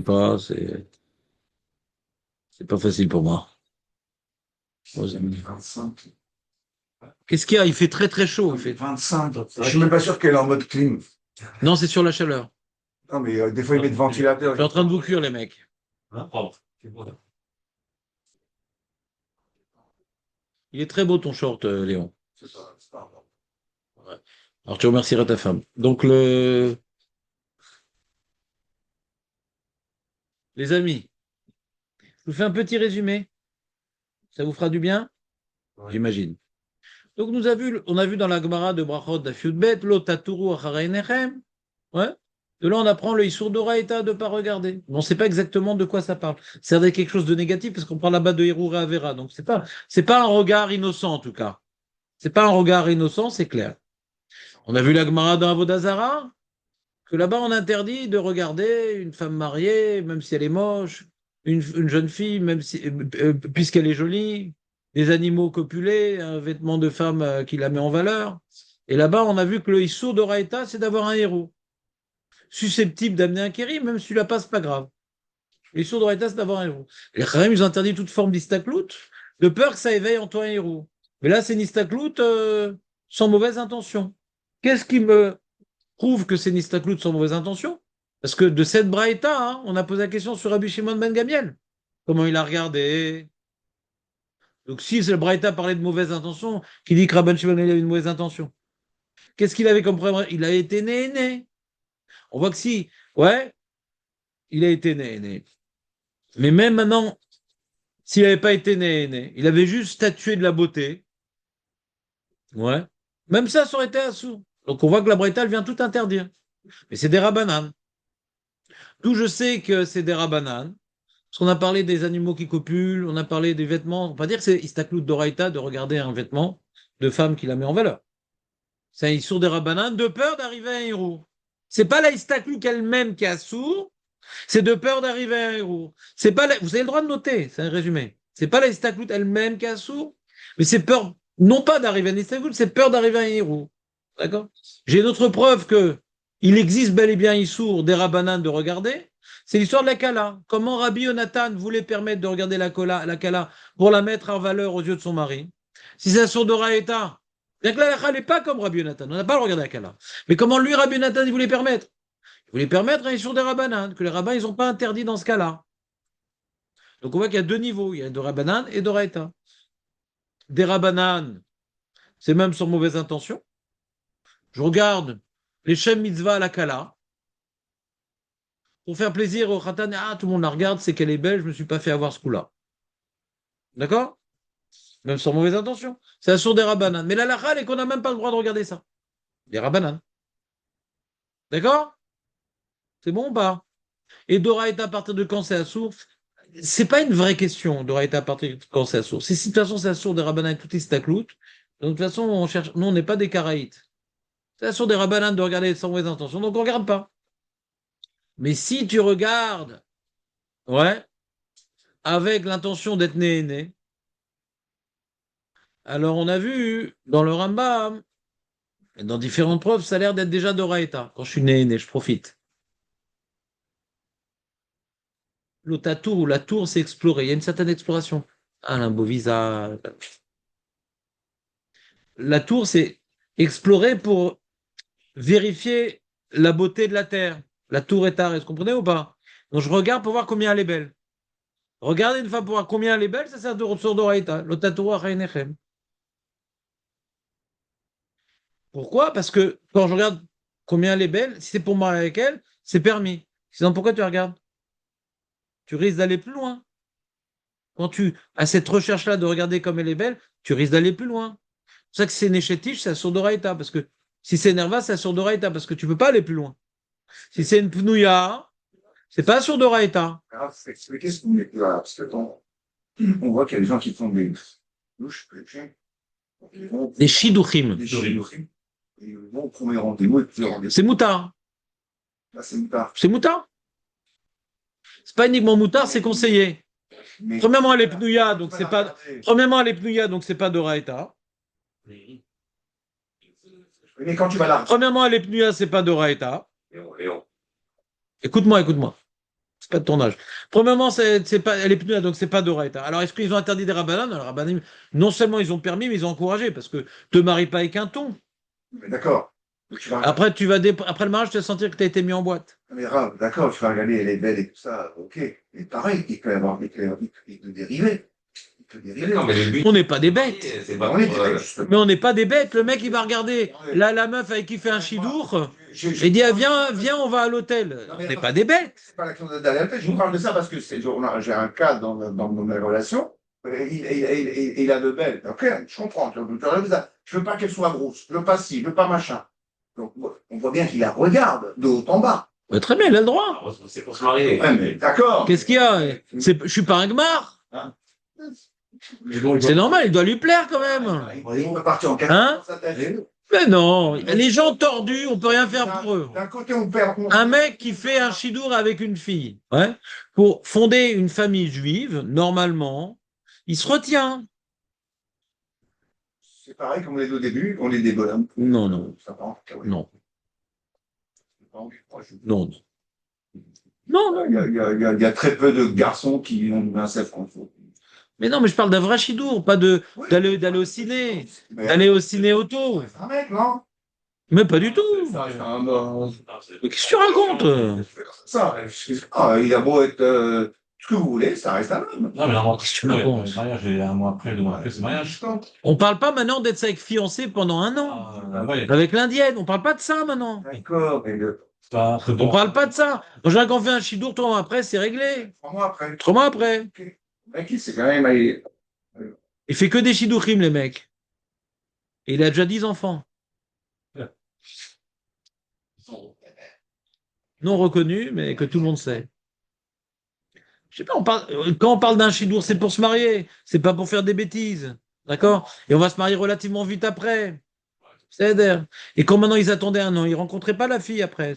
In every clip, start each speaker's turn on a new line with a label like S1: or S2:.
S1: Pas, c'est pas facile pour moi. Aux amis.
S2: 25.
S1: Qu'est-ce qu'il y a? Il fait très très chaud. Il fait...
S2: 25. Je suis même pas sûr qu'elle est en mode clim.
S1: Non, c'est sur la chaleur.
S2: Non, mais des fois, ils mettent ventilateur.
S1: Je suis en train de vous cuire, les mecs. Il est très beau ton short, Léon.
S2: C'est ça, c'est pas grave.
S1: Ouais. Alors tu remercieras ta femme. Donc les amis, je vous fais un petit résumé. Ça vous fera du bien?
S2: Ouais.
S1: J'imagine. Donc on a vu dans la Gemara de Brachot d'Afiudbet, lo taturu acharei nechem. Ouais. De là, on apprend le Issour d'Oraïta de ne pas regarder. Mais on ne sait pas exactement de quoi ça parle. C'est avec quelque chose de négatif parce qu'on parle là-bas de Hirura Avera. Donc, c'est pas un regard innocent, en tout cas. C'est pas un regard innocent, c'est clair. On a vu la Gemara dans Avodazara, que là-bas, on interdit de regarder une femme mariée, même si elle est moche, une jeune fille, même si, puisqu'elle est jolie, des animaux copulés, un vêtement de femme qui la met en valeur. Et là-bas, on a vu que le Issour d'Oraïta, c'est d'avoir un héros susceptible d'amener un kéri, même si tu la passes, pas grave. Les sourds d'Oreita, c'est d'avoir un héros. Les Kharim, ils ont interdit toute forme d'istaklout, de peur que ça éveille en toi un héros. Mais là, c'est une istaklout sans mauvaise intention. Qu'est-ce qui me prouve que c'est une istaklout sans mauvaise intention? Parce que de cette braïta, hein, on a posé la question sur Rabbi Shimon ben Gamiel. Comment il a regardé? Donc, si le braïta parlait de mauvaise intention, qui dit que Rabbi Shimon ben Gamiel avait une mauvaise intention, qu'est-ce qu'il avait comme problème? Il a été né. On voit que si, ouais, il a été né. Mais même maintenant, s'il n'avait pas été né, il avait juste statué de la beauté, ouais. Même ça aurait été assourd. Donc on voit que la Breta, elle vient tout interdire. Mais c'est des rabananes. D'où je sais que c'est des rabananes. Parce qu'on a parlé des animaux qui copulent, on a parlé des vêtements. On ne peut pas dire que c'est istaklout d'oraïta de regarder un vêtement de femme qui la met en valeur. C'est un issour des rabananes de peur d'arriver à un héros. C'est pas la istaklout elle-même qui est assourd, c'est de peur d'arriver à un héros. C'est pas Vous avez le droit de noter, c'est un résumé. C'est pas la istaklout elle-même qui a sourd, mais c'est peur, non pas d'arriver à une istaklout, c'est peur d'arriver à un héros. D'accord? J'ai d'autres preuves que il existe bel et bien Issour des Rabbanan de regarder. C'est l'histoire de la Kala. Comment Rabbi Yonatan voulait permettre de regarder la Kala pour la mettre en valeur aux yeux de son mari. Si c'est un sourd d'Oraïta, bien que la Kala n'est pas comme Rabbi Yonatan, on n'a pas à le regarder la Kala. Mais comment lui, Rabbi Yonatan, il voulait permettre? Il voulait permettre un sur des rabbanan, que les rabbins, ils n'ont pas interdit dans ce cas-là. Donc on voit qu'il y a deux niveaux, il y a de rabbanan et d'oraïta. Des rabbanan, c'est même sans mauvaise intention. Je regarde les Shem Mitzvah à la Kala, pour faire plaisir au Khatan, ah, tout le monde la regarde, c'est qu'elle est belle, je ne me suis pas fait avoir ce coup-là. D'accord? Même sans mauvaise intention. C'est un sur des rabbanan. Mais la lacha, est qu'on n'a même pas le droit de regarder ça. Des rabbanan. D'accord? C'est bon ou pas? Et d'oraïta, à partir de quand c'est assourd? C'est pas une vraie question d'oraïta à partir de quand c'est assourd. Si de toute façon c'est assourd des rabbanan tout est taklout, donc de toute façon on cherche, nous on n'est pas des karaïtes. C'est assourd des rabbanan de regarder sans mauvaise intention, donc on regarde pas. Mais si tu regardes, ouais, avec l'intention d'être né, alors on a vu dans le Rambam, et dans différentes preuves, ça a l'air d'être déjà d'oraïta. Quand je suis né, je profite. L'otatour ou la tour, c'est explorer. Il y a une certaine exploration. Ah, un beau visage. La tour, c'est explorer pour vérifier la beauté de la terre. La tour est vous comprenez ou pas? Donc je regarde pour voir combien elle est belle. Regardez une fois pour voir combien elle est belle, ça sert de ressort d'oraïta. L'otatour Rechem. Pourquoi? Parce que quand je regarde combien elle est belle, si c'est pour moi avec elle, c'est permis. Sinon, pourquoi tu regardes? Tu risques d'aller plus loin. Quand tu as cette recherche-là de regarder comme elle est belle, tu risques d'aller plus loin. C'est pour ça que c'est Néchétiche, c'est sur d'oraïta. Parce que si c'est Nerva, c'est sur d'oraïta. Parce que tu ne peux pas aller plus loin. Si c'est une Pnouya, c'est pas sur d'oraïta.
S2: Alors, c'est expliquer ce qu'on est là, parce que on voit qu'il y a des gens qui font des douches,
S1: Des Shidduchim.
S2: des chirurgies, et ils vont au premier rendez-vous et puis rendez-vous.
S1: C'est moutard.
S2: Là, c'est une part.
S1: C'est moutard. C'est pas uniquement moutard, c'est conseillé.
S2: Mais
S1: Premièrement, elle est Pnouya, donc c'est pas. Premièrement, elle est Pnouya, donc c'est pas d'oraïta.
S2: mais quand tu vas là,
S1: Premièrement, elle est Pnouya, c'est pas d'oraïta.
S2: Léon,
S1: Écoute-moi. C'est pas de ton âge. Premièrement, c'est pas, elle est plus là, donc c'est pas d'Oraita. Alors, est-ce qu'ils ont interdit des rabbanan? Les rabbanim, non seulement ils ont permis, mais ils ont encouragé, parce que te marie pas avec un ton.
S2: Mais d'accord. Donc,
S1: Après, après le mariage, tu vas sentir que tu as été mis en boîte.
S2: Mais Rav, d'accord, tu vas regarder, elle est belle et tout ça, ok. Mais pareil, il peut y avoir, il peut dériver. Il peut dériver.
S3: Non, mais le but,
S1: On n'est pas des bêtes.
S3: c'est pas
S2: On est
S3: pour,
S2: des bêtes, justement.
S1: Mais on n'est pas des bêtes. Le mec, il va regarder la meuf avec qui il fait un chidour. Et il dit, ah, viens, on va à l'hôtel. On n'est pas des bêtes.
S2: C'est pas la question d'aller à l'hôtel. Je vous parle de ça parce que j'ai un cas dans mes relations. Il a de belles. Ok, je comprends. Je veux pas qu'elle soit grosse. Je veux pas ci, je veux pas machin. Donc, on voit bien qu'il la regarde de haut en bas.
S1: Ouais, très bien, il a le droit.
S3: c'est pour se marier.
S2: Ouais, mais d'accord.
S1: Qu'est-ce qu'il y a? Je suis pas un gmar.
S2: Hein?
S1: C'est normal, il doit lui plaire quand même.
S2: Il peut partir en
S1: Hein?
S2: dans sa tête.
S1: Mais non, les gens tordus, on peut rien faire pour eux.
S2: D'un côté, on perd.
S1: Un mec qui fait un chidour avec une fille, ouais, pour fonder une famille juive, normalement, il se retient.
S2: C'est pareil comme on l'a dit au début, on est des bonhommes.
S1: Non, non,
S2: Ça part, ouais.
S1: non,
S2: Non.
S1: non, non, non.
S2: Il y a très peu de garçons qui ont un self control.
S1: Mais non, mais je parle d'un vrai chidour, pas d'aller au ciné, d'aller au ciné auto.
S2: C'est un mec, non?
S1: Mais pas du tout. Mais qu'est-ce que tu racontes?
S2: Ça, il a beau être ce que vous voulez, ça reste un homme.
S3: Non, mais non,
S1: Qu'est-ce que tu racontes?
S3: le mariage, et un mois après, 2 mois après, c'est le mariage.
S1: On parle pas maintenant d'être avec fiancé pendant un an,
S3: Ouais.
S1: avec l'indienne. On parle pas de ça maintenant.
S2: D'accord, mais
S1: On parle pas de ça. En général, quand on fait un chidour, 3 mois après, c'est réglé.
S2: 3 mois après.
S1: 3 mois après.
S2: Ok. Mec, c'est quand même.
S1: Il fait que des shidouchim, les mecs. Et il a déjà 10 enfants. Non reconnus, mais que tout le monde sait. Je sais pas, quand on parle d'un chidour, c'est pour se marier. C'est pas pour faire des bêtises. D'accord? Et on va se marier relativement vite après. C'est-à-dire. Et quand maintenant ils attendaient un an, ils rencontraient pas la fille après.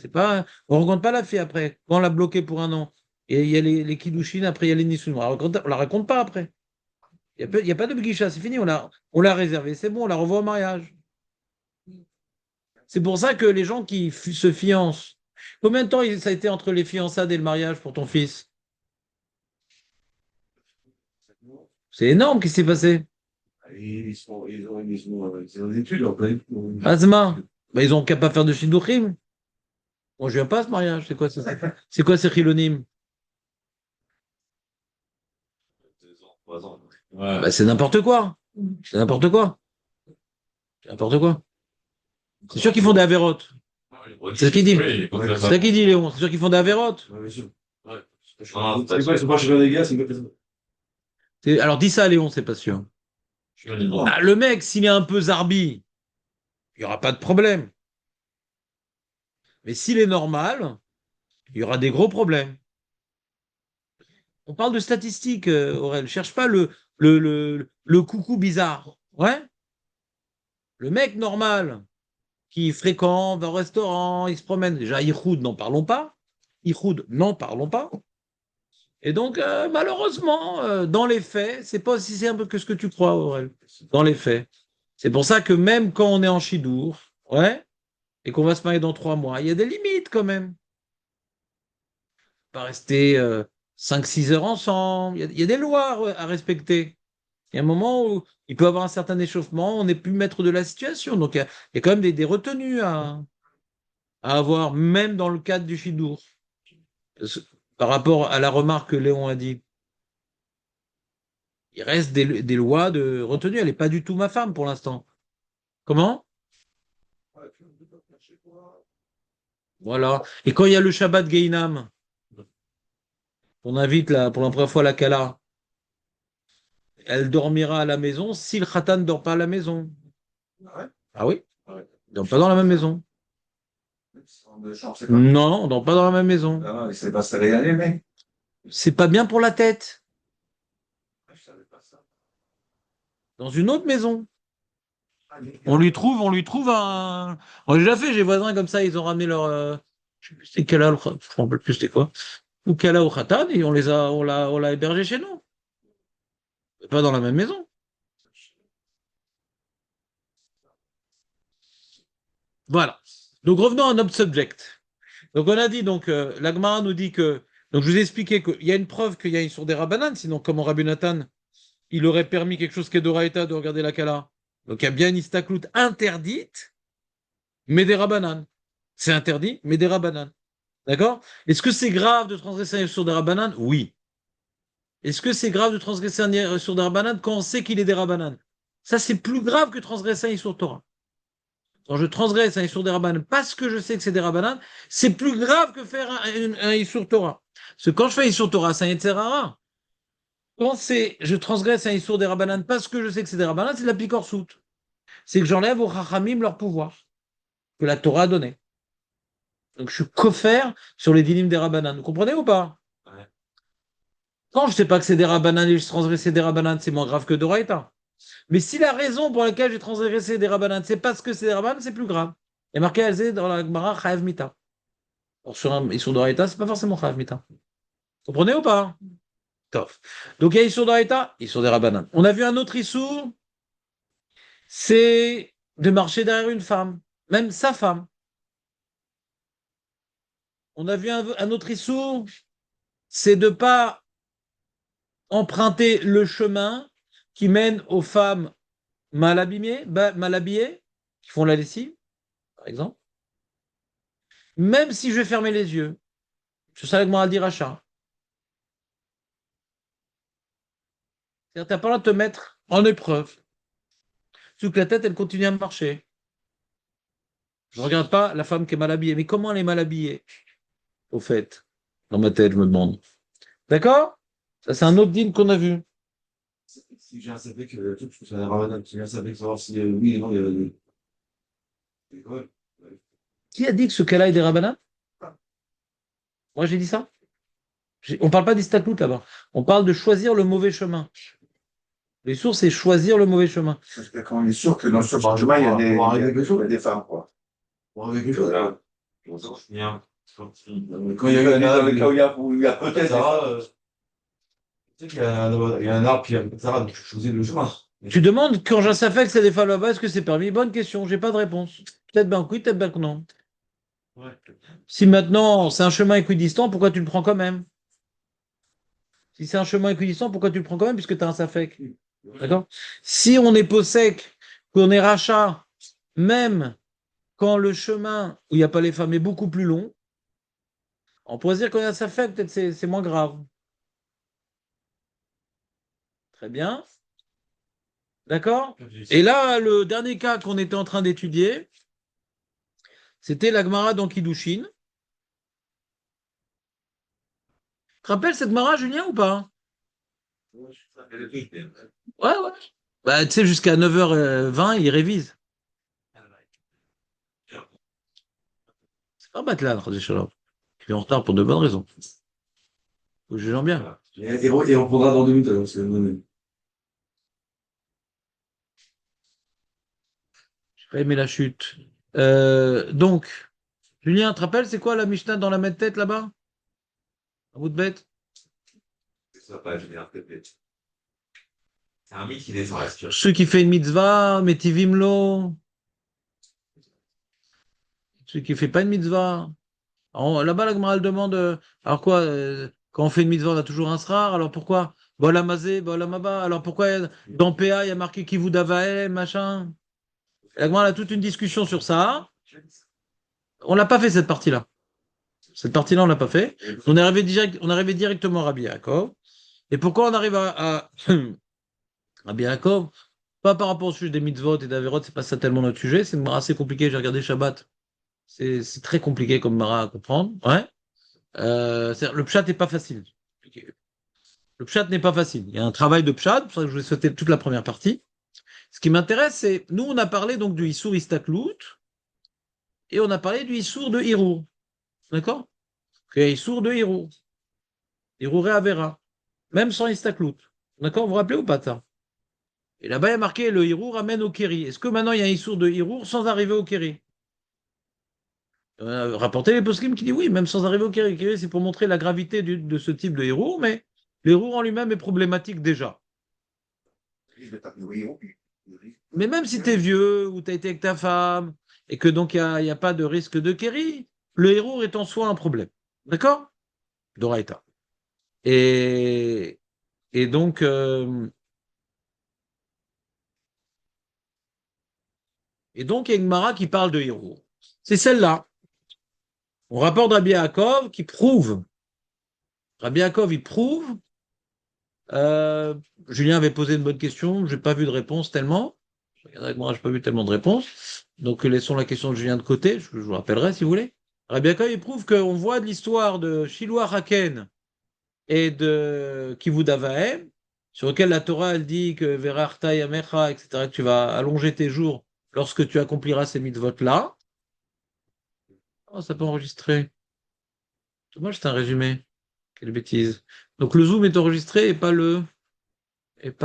S1: On rencontre pas la fille après. Quand on l'a bloquée pour un an. Et il y a les kiddushin, après il y a les nissun. On la raconte pas après. Il y a pas de bguicha, c'est fini. On l'a réservé. C'est bon, on la revoit au mariage. C'est pour ça que les gens qui se fiancent. Combien de temps ça a été entre les fiançades et le mariage pour ton fils? C'est énorme, qu'est-ce qui s'est passé?
S2: Ils ont des études, après.
S1: Asma, bah, ils ont qu'à pas faire de shidduchim. Moi, je viens pas à ce mariage. C'est quoi ces chilonim?
S3: 2 ans, 3 ans. Ouais.
S1: Bah, c'est n'importe quoi. C'est n'importe quoi. C'est n'importe quoi. C'est sûr qu'ils font des avérotes. C'est ce qu'il dit.
S3: Oui,
S1: C'est ça qu'il dit, Léon. C'est sûr qu'ils font des avérotes.
S3: C'est quoi, ils sont pas chez les gars, c'est quoi?
S1: Alors, dis ça à Léon, c'est pas sûr. Ah, le mec, s'il est un peu zarbi, il n'y aura pas de problème. Mais s'il est normal, il y aura des gros problèmes. On parle de statistiques, Aurel. Cherche pas le coucou bizarre. Ouais? Le mec normal qui fréquente, va au restaurant, il se promène. Déjà, Ihoud, n'en parlons pas. Ihoud, n'en parlons pas. Et donc, malheureusement, dans les faits, c'est pas aussi simple que ce que tu crois, Aurel. Dans les faits. C'est pour ça que même quand on est en chidour, ouais, et qu'on va se marier dans 3 mois, il y a des limites quand même. Pas rester 5-6 heures ensemble. Il y a des lois à respecter. Il y a un moment où il peut y avoir un certain échauffement, on n'est plus maître de la situation. Donc, il y a quand même des retenues à avoir, même dans le cadre du chidour. Par rapport à la remarque que Léon a dit. Il reste des lois de retenue. Elle n'est pas du tout ma femme pour l'instant. Comment? Voilà. Et quand il y a le Shabbat Geinam, on invite pour la première fois la Kala, elle dormira à la maison si le Khatan ne dort pas à la maison. Ah oui? Il ne dort pas dans la même maison. Non, on ne dort pas dans la même maison.
S2: Non, c'est pas ça, les mecs.
S1: C'est pas bien pour la tête. Dans une autre maison. On lui trouve un. On l'a déjà fait, j'ai des voisins comme ça, ils ont ramené leur. Je sais plus c'était Kala, je ne me rappelle plus c'était quoi. Ou Kala ou Khatan, et on l'a hébergé chez nous. Pas dans la même maison. Voilà. Donc revenons à notre subject. Donc on a dit, donc la Gemara nous dit que Donc, je vous ai expliqué qu'il y a une preuve qu'il y a une sur des Rabbanan, sinon, comment Rabbi Nathan, il aurait permis quelque chose qui est d'Oraïta de regarder la Kala. Donc, il y a bien une istaklout interdite, mais des Rabbanan. C'est interdit, mais des Rabbanan. D'accord? Est-ce que c'est grave de transgresser un sur des Rabbanan? Oui. Est-ce que c'est grave de transgresser un sur des Rabbanan quand on sait qu'il est des Rabbanan? Ça, c'est plus grave que transgresser un sur Torah. Quand je transgresse un Issour des Rabbanan parce que je sais que c'est des Rabbanan, c'est plus grave que faire un Issour Torah. Parce que quand je fais un Issour Torah, c'est un Yetzer Hara. Quand je transgresse un Issour des Rabbanan parce que je sais que c'est des Rabbanan, c'est de la picorsoute. C'est que j'enlève aux Chachamim leur pouvoir que la Torah a donné. Donc je suis coffert sur les dynimes des Rabbanan. Vous comprenez ou pas?
S3: Ouais.
S1: Quand je ne sais pas que c'est des Rabbanan et je transgresse des Rabbanan, c'est moins grave que d'Oraïta. Mais si la raison pour laquelle j'ai transgressé des Rabbanan, c'est parce que c'est des Rabbanan, c'est plus grave. Il y a marqué Alzé dans la Gemara Chayav Mita. Alors, sur un Issour d'Oraïta, c'est pas forcément Chayav Mita. Vous comprenez ou pas? Tof. Donc il y a Issour d'Oraïta, Issour des Rabbanan. On a vu un autre Issour, c'est de marcher derrière une femme, même sa femme. On a vu un autre Issour, c'est de pas emprunter le chemin qui mène aux femmes mal habillées, qui font la lessive, par exemple. Même si je vais fermer les yeux, je sais que moi dire achat. C'est-à-dire, tu n'as pas le droit de te mettre en épreuve. Sous que la tête, elle continue à marcher. Je ne regarde pas la femme qui est mal habillée. Mais comment elle est mal habillée, au fait? Dans ma tête, je me demande. D'accord? Ça, c'est un autre deal qu'on a vu.
S3: Si j'ai un savais que tout, je suis un ramadan, si j'ai un savais que savoir si oui et non, il y a des écoles.
S1: Qui a dit que ce cas-là est des rabbinats? Moi, j'ai dit ça. On ne parle pas d'istaklout là-bas. On parle de choisir le mauvais chemin. Les sources, c'est choisir le mauvais chemin.
S2: Parce que quand on est sûr que dans ce chemin, il y a des femmes, quoi.
S3: Pour avec quelque chose, là. Bien.
S2: Quand il y a dans le cas où il y a peut-être.
S3: Tu sais qu'il y a un arbre qui a Sarah, donc je choisis le chemin.
S1: Tu demandes quand j'ai ça fait que c'est des femmes là-bas, est-ce que c'est permis? Bonne question, j'ai pas de réponse. Peut-être bien que oui, peut-être bien que non.
S3: Ouais.
S1: Si maintenant c'est un chemin équidistant, pourquoi tu le prends quand même? Si c'est un chemin équidistant, pourquoi tu le prends quand même puisque tu as un safek? D'accord? Si on est peau sec, qu'on est rachat, même quand le chemin où il n'y a pas les femmes est beaucoup plus long, on pourrait se dire qu'on a un safek, peut-être c'est moins grave. Très bien. D'accord? Et là, le dernier cas qu'on était en train d'étudier, c'était la Gemara dans Kiddushin. Tu te rappelles cette Gemara, Julien, ou pas? Ouais, ouais. Bah, tu sais, jusqu'à 9h20, il révise. C'est pas battre là, Shalom. Il est en retard pour de bonnes raisons. Faut que je juge bien.
S3: Et on reprendra dans 2 minutes, alors, parce que
S1: J'ai pas aimé la chute. Donc, Julien, tu te rappelles, c'est quoi la Mishnah dans la tête là-bas? À bout de bête?
S3: ça pas, je vais répéter. C'est un mythe qui descend la spiritualité.
S1: Ceux qui fait une mitzvah, metivimlo. Celui qui fait pas une mitzvah. Là-bas, la Gemara elle demande alors quoi quand on fait une mitzvah, on a toujours un srar, alors pourquoi Bolamazé, Bolamaba, alors pourquoi dans PA, il y a marqué Kivu Davael, machin. La Gemara elle a toute une discussion sur ça. On l'a pas fait cette partie-là. Cette partie-là, on l'a pas fait. On est arrivé directement à Rabbi Yaakov. Et pourquoi on arrive à Rabbi Yaakov? Pas par rapport au sujet des mitzvot et d'Averot, c'est pas ça tellement notre sujet. C'est une Gemara assez compliqué. J'ai regardé Shabbat. C'est très compliqué comme Mara à comprendre. Ouais. Le pshat n'est pas facile. Le pshat n'est pas facile. Il y a un travail de pshat, c'est pour ça que je vous ai souhaité toute la première partie. Ce qui m'intéresse, c'est, nous, on a parlé donc du Issour Istaklout, et on a parlé du Issour de Hirour. D'accord? Il y a Issour de Hirour. Hirour et Avera. Même sans Istaklout. D'accord? Vous vous rappelez ou pas de ça? Et là-bas, il y a marqué le Hirour amène au Kéri. Est-ce que maintenant il y a un Issour de Hirour sans arriver au Kéri? Rapportez les poskim qui dit oui, même sans arriver au Kéri. Kéri, c'est pour montrer la gravité de ce type de Hirour, mais l'Hirour en lui-même est problématique déjà. Mais même si tu es vieux ou tu as été avec ta femme et que donc il n'y a pas de risque de kéri, le héros est en soi un problème. D'accord? d'Oraita. Et, et donc, il y a une Gemara qui parle de héros. C'est celle-là. On rapporte Rabbi Yaakov qui prouve. Rabbi Yaakov, il prouve. Euh, Julien avait posé une bonne question, je n'ai pas vu de réponse tellement. Je regarde avec moi, je n'ai pas vu tellement de réponses. Donc laissons la question de Julien de côté, je vous rappellerai si vous voulez. Rabbi Yaakov, il prouve qu'on voit de l'histoire de Shiloah Haken et de Kivud Avahem, sur lequel la Torah elle dit que Verarta Yamecha, etc., que tu vas allonger tes jours lorsque tu accompliras ces mitzvot-là. Oh, ça peut enregistrer. Dommage, c'est un résumé. Quelle bêtise. Donc le Zoom est enregistré et pas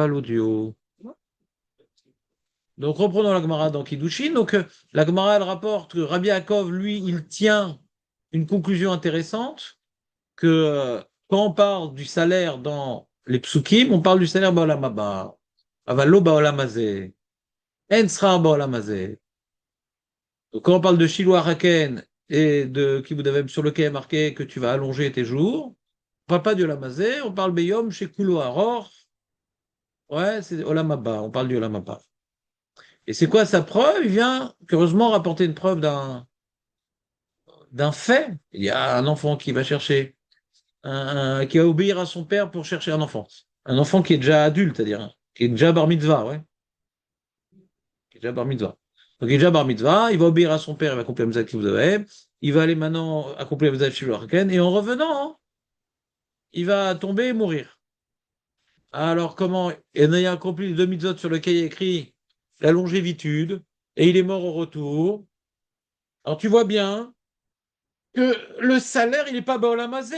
S1: l'audio. Donc reprenons la Gemara dans Kiddushin. Donc la Gemara elle rapporte que Rabbi Yaakov, lui, il tient une conclusion intéressante que quand on parle du salaire dans les psukim, on parle du salaire ba'olam haba. Avalo ba'olam hazeh. En srar ba'olam hazeh. Donc quand on parle de Shiloh Haken et de Kibud Avem sur lequel est marqué que tu vas allonger tes jours, on parle pas du olam hazeh, on parle beyom chez Kulo Aror. Ouais, c'est olam haba, on parle du olam haba. Et c'est quoi sa preuve? Il vient curieusement rapporter une preuve d'un fait. Il y a un enfant qui va chercher, qui va obéir à son père pour chercher un enfant. Un enfant qui est déjà adulte, c'est-à-dire qui est déjà bar mitzvah, ouais. Qui est déjà bar mitzvah. Donc il est déjà bar mitzvah, il va obéir à son père, il va accomplir la mitzvah que vous avez. Il va aller maintenant accomplir la mitzvah de Shiloh Haken, et en revenant, hein, il va tomber et mourir. Alors comment, en ayant accompli les deux mitzvot sur lesquels il y a écrit la longévitude, et il est mort au retour. Alors tu vois bien que le salaire, il n'est pas Baolam Hazeh.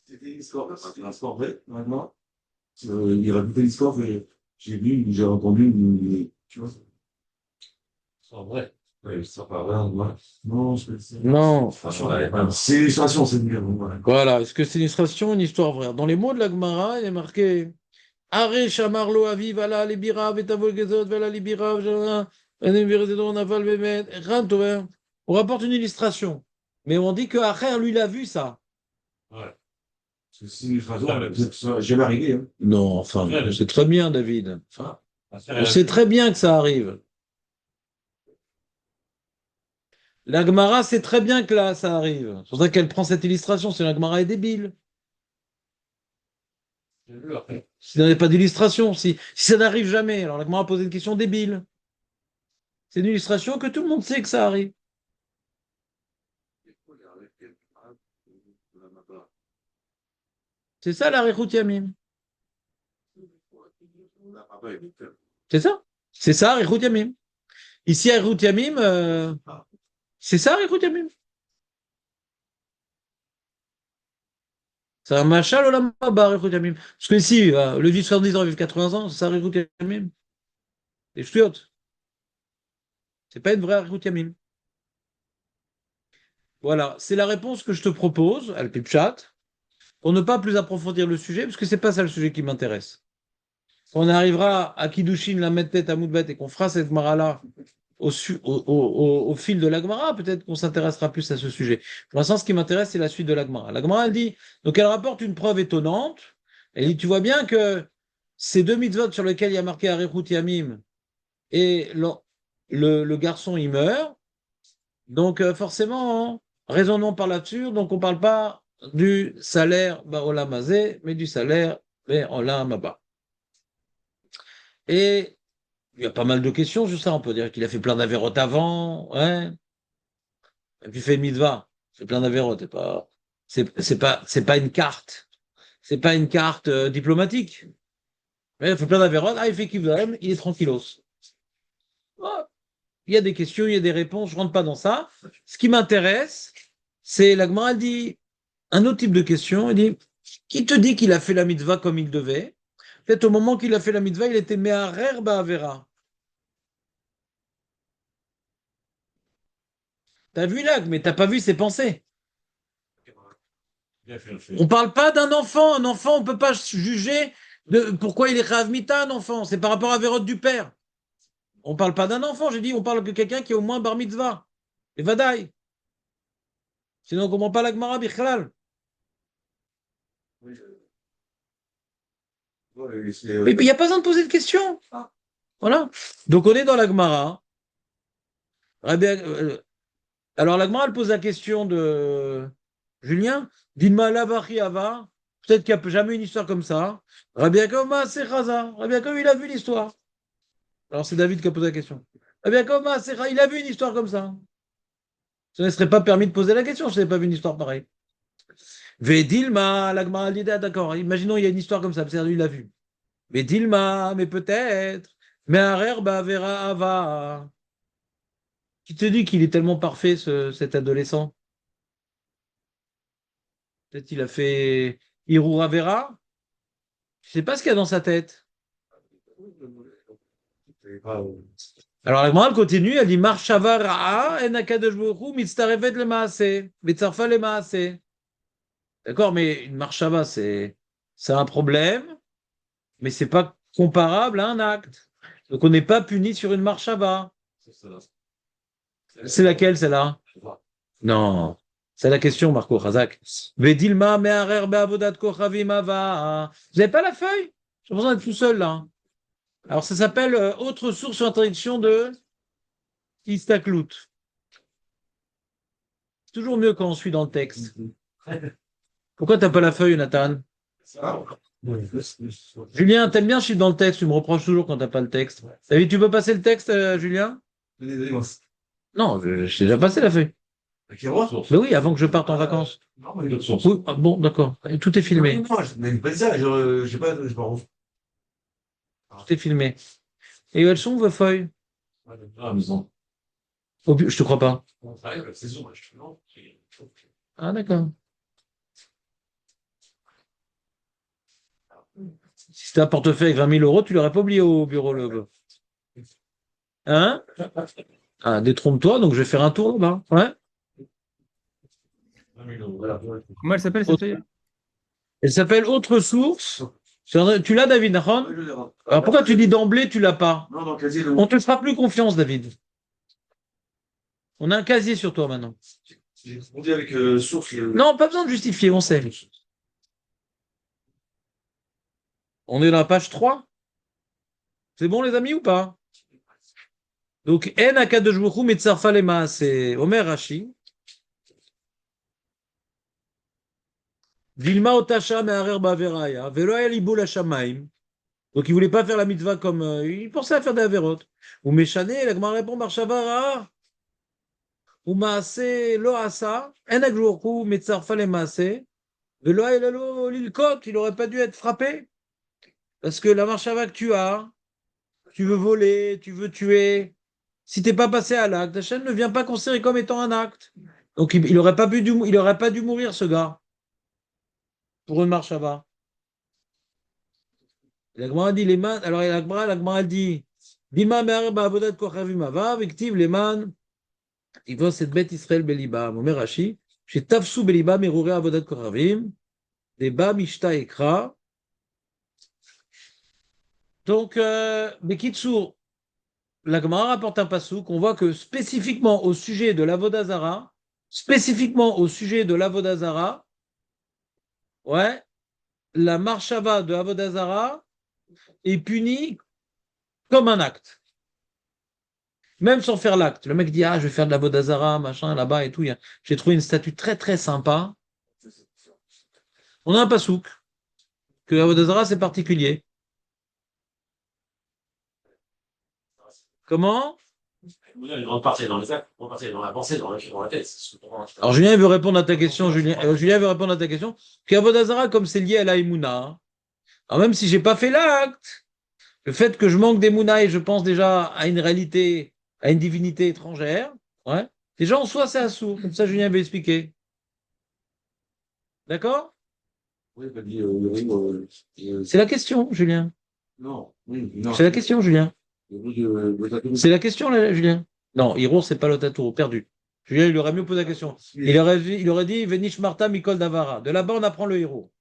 S3: C'était une histoire, c'est une histoire vraie, maintenant. Il racontait l'histoire que j'ai vu, j'ai entendu, tu vois. C'est vrai. Oui, ça pas vrai, ouais. Non,
S1: Non.
S3: c'est l'illustration, c'est mieux. Ouais.
S1: Voilà. Est-ce que c'est une illustration ou une histoire vraie? Dans les mots de la Gemara, il est marqué Are Shamarlo Aviv ala libira vetavol gezot vela libira vela naval bemet. On rapporte une illustration. Mais on dit que Acher, lui, il a vu ça.
S3: Ouais. C'est une illustration, ça n'est jamais arrivé. Hein.
S1: Non, enfin, c'est très bien, David. Enfin, on sait très bien que ça arrive. La Gemara sait très bien que là, ça arrive. C'est pour ça qu'elle prend cette illustration, c'est la Gemara est débile. S'il n'y avait pas d'illustration, si ça n'arrive jamais, alors la Gemara a posé une question débile. C'est une illustration que tout le monde sait que ça arrive. C'est ça la Rechut Yamim. C'est ça. C'est ça, Rechut Yamim. Ici, à Rechut Yamim, c'est ça, Rechut Yamim. C'est un machal olam haba, Rechut Yamim. Parce que ici, le vivre 70 ans, vivre 80 ans, c'est ça, Rechut Yamim. C'est ch'tuyot. C'est pas une vraie Rechut Yamim. Voilà, c'est la réponse que je te propose, Al-Pipchat, pour ne pas plus approfondir le sujet, parce que c'est pas ça le sujet qui m'intéresse. Quand on arrivera à Kiddushin, la Mettet, à Moudbet, et qu'on fera cette Gemara-là au fil de la Gemara, peut-être qu'on s'intéressera plus à ce sujet. Pour l'instant, ce qui m'intéresse, c'est la suite de la Gemara. La Gemara, elle dit, donc elle rapporte une preuve étonnante. Elle dit, tu vois bien que ces deux mitzvot sur lesquels il y a marqué Arechut Yamim, et le garçon, il meurt. Donc forcément, raisonnons par là-dessus. Donc on ne parle pas du salaire Baolam Hazeh, mais du salaire Baolam Haba. Et il y a pas mal de questions sur ça. On peut dire qu'il a fait plein d'avérotes avant, ouais. Et puis il fait une mitzvah, c'est plein d'avérotes. C'est pas une carte. C'est pas une carte diplomatique. Mais il fait plein d'avérotes. Ah, il fait Kivdalem, il est tranquillos. Oh, il y a des questions, il y a des réponses. Je rentre pas dans ça. Ce qui m'intéresse, c'est la Gemara, elle dit un autre type de question. Elle dit qui te dit qu'il a fait la mitzvah comme il devait? Peut-être au moment qu'il a fait la mitzvah, il était me'arer ba'avera. T'as vu là, mais t'as pas vu ses pensées. On parle pas d'un enfant. Un enfant, on peut pas juger de pourquoi il est Rav Mita, un enfant. C'est par rapport à Vérot du père. On parle pas d'un enfant, j'ai dit, on parle de quelqu'un qui est au moins bar mitzvah. Et vadaï. Sinon, on ne comprend pas la Gemara bichlal.
S3: Oui. Ouais,
S1: Mais il n'y a pas besoin de poser de questions. Voilà. Donc, on est dans la Gemara. Alors, la Gemara, elle pose la question de Julien. Dilma lavachi ava. Peut-être qu'il n'y a jamais une histoire comme ça. Rabbi Yaakov Maaseh Chaza. Rabbi Yaakov, il a vu l'histoire. Alors, c'est David qui a posé la question. Rabbi Yaakov Maaseh Chaza, il a vu une histoire comme ça. Ça ne serait pas permis de poser la question si je n'avais pas vu une histoire pareille. Vedilma, la Gemara dit, ah, d'accord. Imaginons, il y a une histoire comme ça. C'est-à-dire, il l'a vu. Vedilma, mais peut-être. Mais Arer Vera Ava. Qui te dit qu'il est tellement parfait, cet adolescent? Peut-être qu'il a fait Irura Vera. Je ne sais pas ce qu'il y a dans sa tête. Alors la Gemara continue, elle dit Marshava Ra'a en Akadosh Baruch Hu mitztarevet le maaseh, mitzarfa le maaseh. D'accord, mais une marshava, c'est un problème, mais c'est pas comparable à un acte. Donc on n'est pas puni sur une marshava. C'est laquelle, celle-là? Non. C'est la question, Marco Razak. Vedilma me'arer be'avodat kochavim ava. Vous n'avez pas la feuille? J'ai besoin d'être tout seul, là. Alors, ça s'appelle Autre source sur interdiction de Istaklout. C'est toujours mieux quand on suit dans le texte. Pourquoi tu n'as pas la feuille, Nathan? Julien, t'aimes bien, je suis dans le texte. Tu me reproches toujours quand tu n'as pas le texte. David, tu peux passer le texte, Julien? Non, j'ai déjà passé la feuille. Mais oui, avant que je parte en vacances.
S3: Non, mais d'autres sources.
S1: Oui, ah, bon, d'accord. Tout est filmé.
S3: Non, mais pas ça, j'ai pas,
S1: Tout est filmé. Et où elles sont, vos feuilles?
S3: à la maison.
S1: Je te crois pas.
S3: La saison, non.
S1: Ah, d'accord. Si c'était un portefeuille avec 20 000 euros, tu l'aurais pas oublié au bureau, le. Hein? Ah, détrompe-toi, donc je vais faire un tour là-bas. Ouais.
S4: Comment elle s'appelle cette feuille?
S1: Elle s'appelle Autre source. Tu l'as, David, d'accord? Alors pourquoi tu dis d'emblée, tu l'as pas?
S3: Non, dans le casier,
S1: On te fera plus confiance, David. On a un casier sur toi maintenant.
S3: j'ai répondu avec source.
S1: Non, pas besoin de justifier, on sait. On est dans la page 3. C'est bon, les amis, ou pas? Donc, En Akadosh Baruch Hu Metzarfa Lema, c'est Omer Rashi. Vilma Otasha Me'arer Baveraya, Velo Aya Libo la Shamaim. Donc, il voulait pas faire la mitzvah comme. Il pensait à faire des averot. Ou Meshane, la Gemara répond Marshavara. Ou Maase Lo Asa. En Akadosh Baruch Hu Metzarfa Lema, c'est Velo Aya Lo Lilkot. Il aurait pas dû être frappé. Parce que la marshava que tu veux voler, tu veux tuer. Si tu n'es pas passé à l'acte, Hachem ne vient pas considérer comme étant un acte. Donc il n'aurait pas dû mourir, ce gars, pour une marshava. La Gemara dit les man. Alors la Gemara dit Dima me'arer ba'avodat kochavim ava, v'ktiv les man. Il va cette bête Israël beliba. Mon Rashi, chez tafsu beliba merurei avodat kochavim, deba mishta ekra. Donc, Bekitsour, la Gemara rapporte un passouk, on voit que spécifiquement au sujet de l'Avodazara, ouais, la marshava de Avodazara est punie comme un acte. Même sans faire l'acte. Le mec dit, ah, je vais faire de l'Avodazara, machin, là-bas et tout. J'ai trouvé une statue très, très sympa. On a un passouk, que l'Avodazara, c'est particulier. Comment?
S3: Ils vont partir dans les actes, ils vont partir dans la pensée, dans la tête.
S1: Alors Julien veut répondre à ta question, Julien veut répondre à ta question. Qu'Avodazara, comme c'est lié à la Emouna, alors même si j'ai pas fait l'acte, le fait que je manque d'Emouna et je pense déjà à une réalité, à une divinité étrangère, ouais, déjà en soi c'est assourd, comme ça Julien veut expliquer. D'accord?
S3: Oui, il m'a dit,
S1: C'est la question, Julien.
S3: non, oui, non.
S1: C'est la question, Julien.
S3: C'est
S1: C'est la question, là, Julien. Non, Hirour, c'est pas l'Otatour, perdu. Julien, il aurait mieux posé la question. Il aurait dit Venish Marta Mikol Davara. De là-bas, on apprend le héros.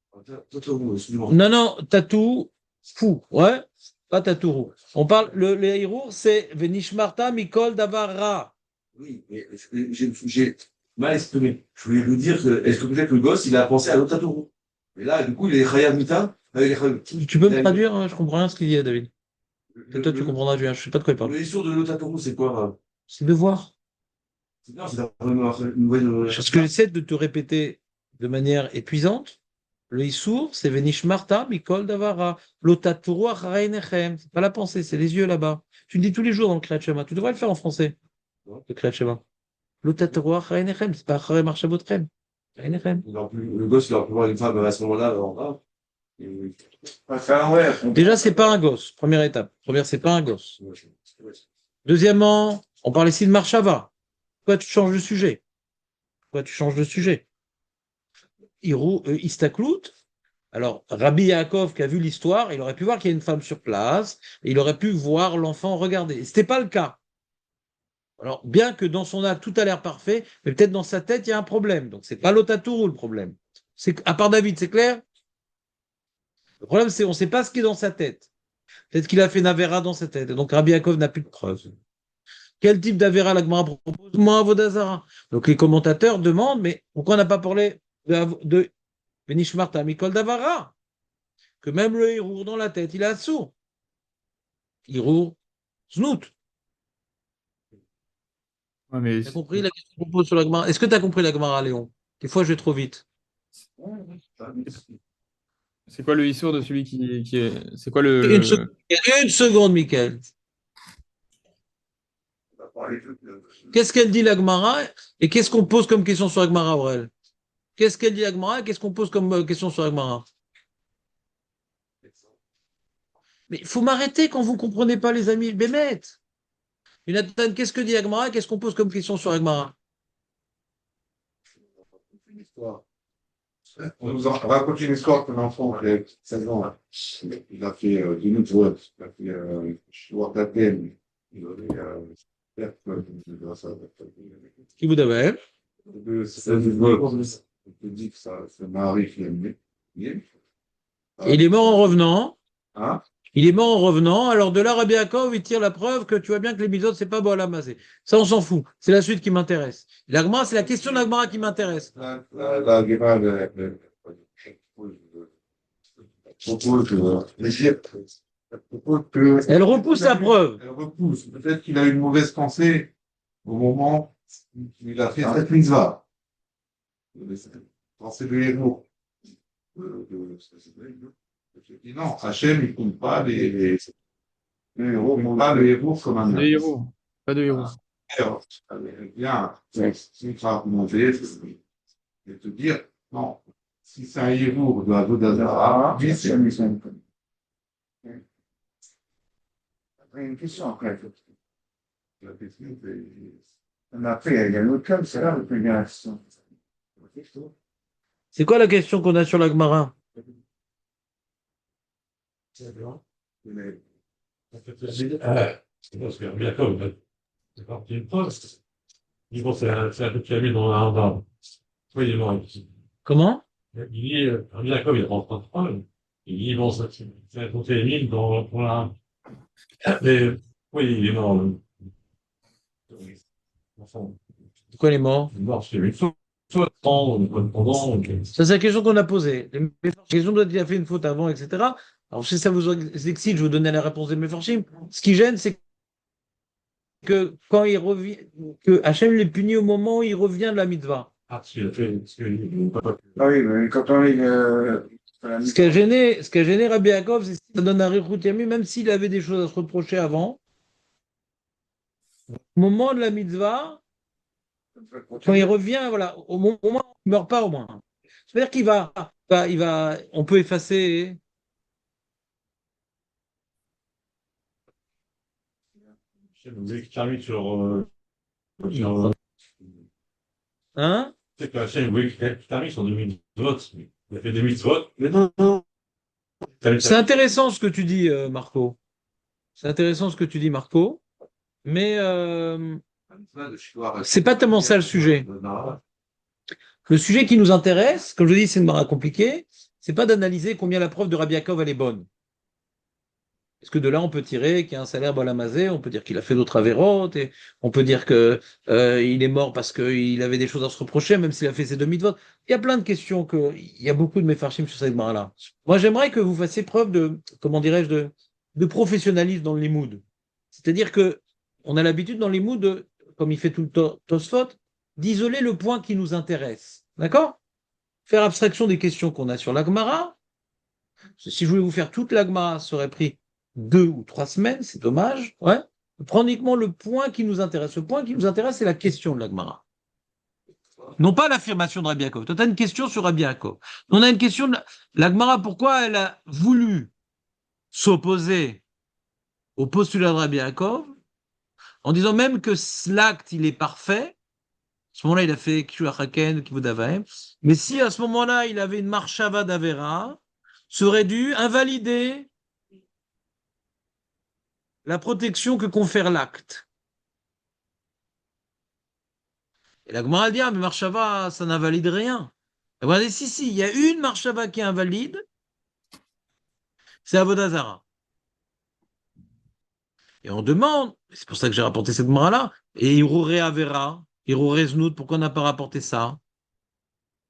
S1: Non, non, Tatou, fou, ouais, pas Tatourou. On parle, le héros, c'est Venish Marta Mikol Davara.
S3: Oui, mais j'ai mal exprimé. Je voulais vous dire que, est-ce que peut-être le gosse, il a pensé à l'Otatoru? Et là, du coup, il est Khayab Mita,
S1: Tu peux me traduire? Hein, je comprends rien ce qu'il dit, David. Peut-être toi, tu
S3: le,
S1: comprendras, je sais pas de quoi il parle.
S3: le issue de l'Otatoru, c'est quoi?
S1: C'est de voir.
S3: Non, c'est une nouvelle.
S1: Parce que j'essaie de te répéter de manière épuisante. Le Issour, c'est Venishmarta, Mikol Davara. Lotaturu Achareinechem. C'est pas la pensée, c'est les yeux là-bas. Tu le dis tous les jours dans le Kriyat Shema. Tu devrais le faire en français, le Kriyat Shema. Lotaturu Achareinechem. C'est pas Acharei Marchavotchem. Achareinechem.
S3: Le gosse, il aurait pu voir une femme à ce moment-là, et-
S1: Déjà, c'est pas un gosse. Première étape. Première, c'est pas un gosse. Deuxièmement, on parle ici de Marshava. Pourquoi tu changes de sujet? Pourquoi tu changes de sujet? Istaklout. Alors, Rabbi Yaakov, qui a vu l'histoire, il aurait pu voir qu'il y a une femme sur place, et il aurait pu voir l'enfant regarder. Ce n'était pas le cas. Alors, bien que dans son acte, tout a l'air parfait, mais peut-être dans sa tête, il y a un problème. Donc, c'est pas l'Otatourou le problème. À part David, c'est clair? Le problème, c'est qu'on ne sait pas ce qui est dans sa tête. Peut-être qu'il a fait Navera dans sa tête. Et donc, Rabbi Yaakov n'a plus de preuves. Quel type d'Avera la Gemara propose? Moi, Avodazara. Donc, les commentateurs demandent, mais pourquoi on n'a pas parlé de Benishmarta Mikol Davara? Que même le Hirour dans la tête, il est sourd. Hirour, Znout.
S4: Ouais, mais
S1: Tu as compris la question qu'on pose sur la Gemara? Est-ce que tu as compris la Gemara, Léon? Des fois, je vais trop vite.
S4: c'est quoi le issour de celui qui est. C'est quoi
S1: Une seconde,
S4: le.
S1: une seconde, Michael. Qu'est-ce qu'elle dit la Gemara et qu'est-ce qu'on pose comme question sur la Gemara, Aurel? Qu'est-ce qu'elle dit la Gemara et qu'est-ce qu'on pose comme question sur la Gemara? Mais il faut m'arrêter quand vous ne comprenez pas, les amis. Bémet. Jonathan, qu'est-ce que dit la Gemara et qu'est-ce qu'on pose comme question sur la Gemara?
S2: On nous a raconté une histoire qu'un enfant qui a 16 ans, là. Il a fait du network, il a fait Shouar d'Athènes, il avait
S1: Qui vous devait?
S2: je te dis que ça m'arrive, il
S1: Et il est mort en revenant.
S2: Hein?
S1: Il est mort en revenant. Alors de là, Rabbi Yaakov, il tire la preuve que tu vois bien que l'épisode, c'est pas beau à l'amasser. Ça, on s'en fout. C'est la suite qui m'intéresse. La Gemara, c'est la question de la Gemara qui m'intéresse.
S2: La Gemara propose que
S1: Elle repousse la preuve.
S2: elle repousse. Peut-être qu'il a eu une mauvaise pensée au moment où il a fait cette mitzvah. Penser le héros. Je dis non, Hachem, il ne compte pas les héros, il ne compte pas le héros comme un
S4: De héros. Pas de héros.
S2: Bien, c'est argumenter et te dire, non, si c'est un héros de Avodazara, oui, c'est une mission. Après, une question après. La question, c'est. Après, il y a l'autre cas, c'est là le plus bien la question.
S1: C'est quoi la question qu'on a sur la Gemara?
S3: C'est parce que bien comme, c'est parti une preuve. Ils vont, c'est un truc qu'il a mis dans un bar. Oui, il est mort ici.
S1: Comment?
S3: Il dit, Jacob, il rentre en preuve. Il dit, bon, c'est compté les mines pour la. Mais, oui, il est mort. Enfin,
S1: Pourquoi il est mort?
S3: il est mort, parce qu'il y a eu soit pendant,
S1: Ça, c'est la question qu'on a posée. La question doit il a fait une faute avant, etc. Alors, si ça vous excite, je vous donner la réponse des Mefarshim. Ce qui gêne, c'est que quand il revient, que Hachem les punit au moment où il revient de la mitzvah.
S3: ah, ce qu'il a fait,
S2: Ah oui, mais quand on est.
S1: Ce qui a gêné Rabbi Yaakov, c'est que ça donne un Rikhut Yami, même s'il avait des choses à se reprocher avant. Au moment de la mitzvah, quand il revient, voilà, au moment où il ne meurt pas au moins. C'est-à-dire on peut effacer.
S3: Vous voulez qu'il termine sur,
S1: Hein?
S3: c'est que la chaîne, vous voulez qu'il termine sur 2000 votes. Il a fait 2000 votes. Mais non, non.
S1: C'est intéressant ce que tu dis, Marco. C'est intéressant ce que tu dis, Marco. Mais c'est pas tellement ça le sujet. Le sujet qui nous intéresse, comme je dis, c'est une mara compliquée, c'est pas d'analyser combien la preuve de Rabbi Yaakov elle est bonne. Est-ce que de là, on peut tirer qu'il y a un salaire balamazé, on peut dire qu'il a fait d'autres avérotes, et on peut dire que il est mort parce qu'il avait des choses à se reprocher, même s'il a fait ses demi-votes. Il y a plein de questions il y a beaucoup de méfarchim sur cette là. Moi, j'aimerais que vous fassiez preuve de, comment dirais-je, de professionnalisme dans le limoud. C'est-à-dire que on a l'habitude dans le limoud, comme il fait tout le Tosfot, d'isoler le point qui nous intéresse. D'accord? Faire abstraction des questions qu'on a sur la Gemara. Si je voulais vous faire toute la Gemara, ça aurait pris 2 ou 3 semaines, c'est dommage. Ouais. Prendre uniquement le point qui nous intéresse. Le point qui nous intéresse, c'est la question de la Gemara. Non pas l'affirmation de Rabbi Yaakov. Toi, tu as une question sur Rabbi Yaakov. On a une question de la Gemara, pourquoi elle a voulu s'opposer au postulat de Rabbi Yaakov, en disant même que l'acte, il est parfait. À ce moment-là, il a fait Kishuachaken, Kivudavaim. Mais si à ce moment-là, il avait une marchava d'Avera, ça aurait dû invalider la protection que confère l'acte. Et la Gemara dit, ah, mais marchava, ça n'invalide rien. Et vous regardez, si, il y a une marchava qui est invalide, c'est Avodazara. Et on demande, c'est pour ça que j'ai rapporté cette Gemara-là, et Iruré Avera, Iruré Znout, pourquoi on n'a pas rapporté ça?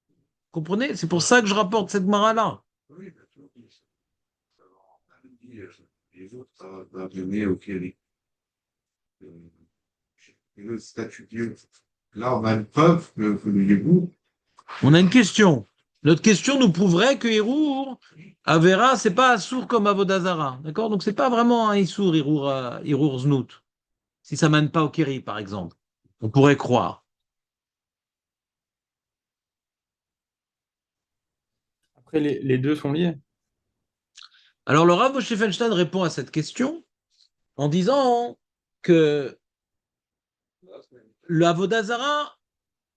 S1: Vous comprenez? C'est pour ça que je rapporte cette Gemara-là.
S3: Oui, bien sûr. Les autres, ça va donner au Kéry. Et le statut Dieu. Là, on a une preuve que le Yébou.
S1: On a une question. Notre question nous prouverait que Hirour, Avera, c'est pas Assour comme Avodazara. D'accord? Donc, c'est pas vraiment un Issour, Hirour Znout. Si ça mène pas au Kéri, par exemple. On pourrait croire.
S4: Après, les deux sont liés.
S1: Alors, le Rav Moshe Feinstein répond à cette question en disant que le Avodazara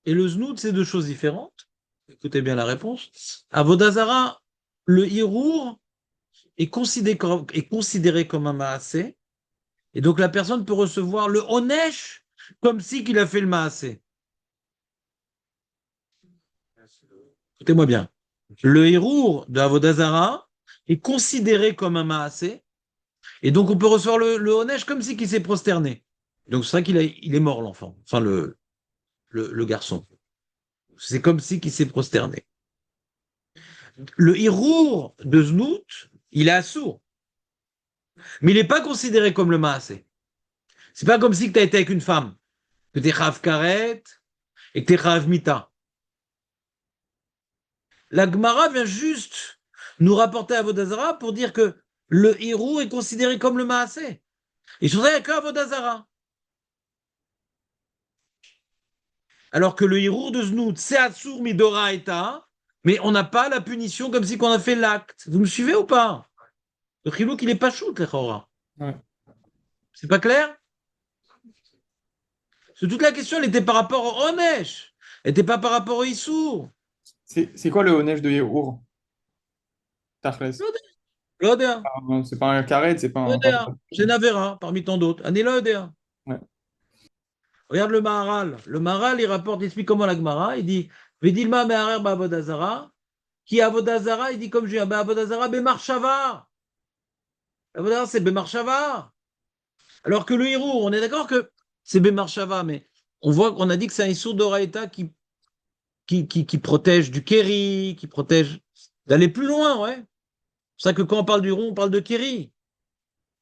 S1: et le Znout, c'est 2 choses différentes. Écoutez bien la réponse. Avodazara, le Hirour est considéré comme un Maasé. Et donc la personne peut recevoir le Onesh comme si qu'il a fait le Maasé. Écoutez-moi bien. Le Hirour de Avodazara est considéré comme un Maasé. Et donc on peut recevoir le Onesh comme si qu'il s'est prosterné. Donc c'est vrai il est mort, l'enfant. Enfin, le garçon. C'est comme si qu'il s'est prosterné. Le Hirour de Znout, il est assourd. Mais il n'est pas considéré comme le Maasé. C'est pas comme si tu as été avec une femme, que tu es Chav Karet et que tu es Chav Mita. La Gemara vient juste nous rapporter Avodazara pour dire que le Hirour est considéré comme le Maasé. Et sur ça, il n'y a que Avodazara. Alors que le Hirour de Znout, c'est Assour Midora Eta, mais on n'a pas la punition comme si qu'on a fait l'acte. Vous me suivez ou pas? Le Chilouk, il n'est pas chou, Lechora.
S4: Ouais.
S1: C'est pas clair? Parce que toute la question, elle était par rapport au Onesh. Elle n'était pas par rapport au Issour.
S4: C'est quoi le Honesh de Yehour? Tachles.
S1: L'Odéa.
S4: C'est pas un carré, c'est pas un.
S1: L'Odéa. C'est Navera, parmi tant d'autres. Année l'Odéa.
S4: Ouais.
S1: Regarde le Maharal. Le Maharal, il rapporte, il explique comment la Gemara. Il dit Vedilma me'arer ba'avodazara. Qui avodazara, il dit comme je dis, ba'avodazara be'marshava. Avodazara, c'est be'marshava. Alors que le Hirour, on est d'accord que c'est be'marshava, mais on voit qu'on a dit que c'est un Issour d'Oraïta qui protège du Kéri, qui protège d'aller plus loin, ouais. C'est pour ça que quand on parle du Hirour, on parle de Kéri.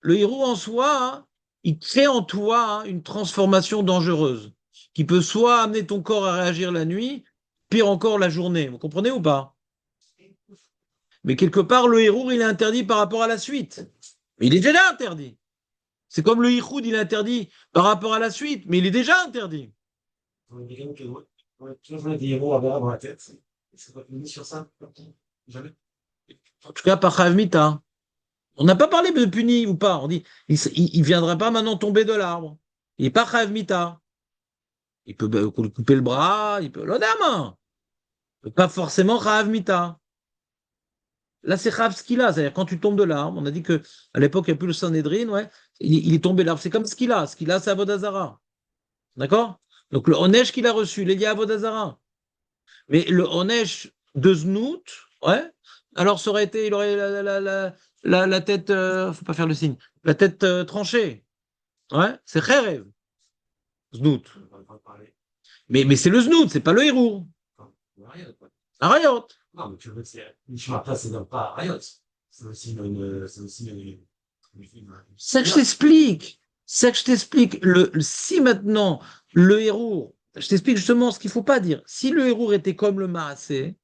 S1: Le Hirour en soi, hein, il crée en toi, hein, une transformation dangereuse qui peut soit amener ton corps à réagir la nuit, pire encore la journée. Vous comprenez ou pas? Mais quelque part, le Hirour, il est interdit par rapport à la suite. Mais il est déjà interdit. C'est comme le Ichoud, il est interdit par rapport à la suite, mais il est déjà interdit.
S3: Des héros à avoir dans la tête. C'est pas fini sur ça? Jamais.
S1: En tout cas, par Chav Mita. On n'a pas parlé de puni ou pas. On dit, il viendra pas maintenant tomber de l'arbre. Il n'est pas Chav Mita. Il peut couper le bras, il peut l'odama. Pas forcément Chav Mita. Là, c'est Chav Skila, c'est-à-dire quand tu tombes de l'arbre, on a dit que à l'époque, il n'y a plus le Sanhedrin, ouais, il est tombé de l'arbre. C'est comme Skila. Skila, c'est Avodazara. D'accord? Donc le Onesh qu'il a reçu, il est lié à Avodazara. Mais le Onesh de Znout, ouais, Alors ça aurait été, il aurait la tête, faut pas faire le signe, la tête tranchée. Ouais, c'est Kherev, Znout.
S3: On va pas parler.
S1: Mais c'est le Znout, c'est pas le Hérour.
S3: Rien, quoi.
S1: Arayot.
S3: Non, mais tu veux, c'est, Mishmata, c'est même pas Riot.
S1: C'est ça que je t'explique. C'est ça que je t'explique. Si maintenant, le Hérour, je t'explique justement ce qu'il faut pas dire. Si le Hérour était comme le Maasé,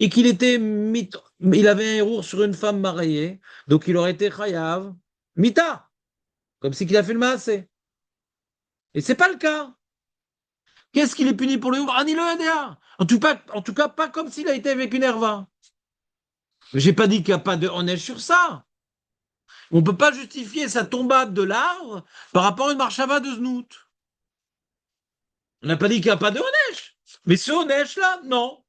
S1: et qu'il était il avait un Hérour sur une femme mariée, donc il aurait été Chayav, Mita, comme si qu'il a fait le Maasé. Et c'est pas le cas. Qu'est-ce qu'il est puni pour le Hérour? Ani le Hadea. En tout cas, pas comme s'il a été avec une Herva. J'ai pas dit qu'il n'y a pas de honnête sur ça. On ne peut pas justifier sa tombade de l'arbre par rapport à une marchava de Znout. On n'a pas dit qu'il n'y a pas de honnête. Mais ce honnête-là, non.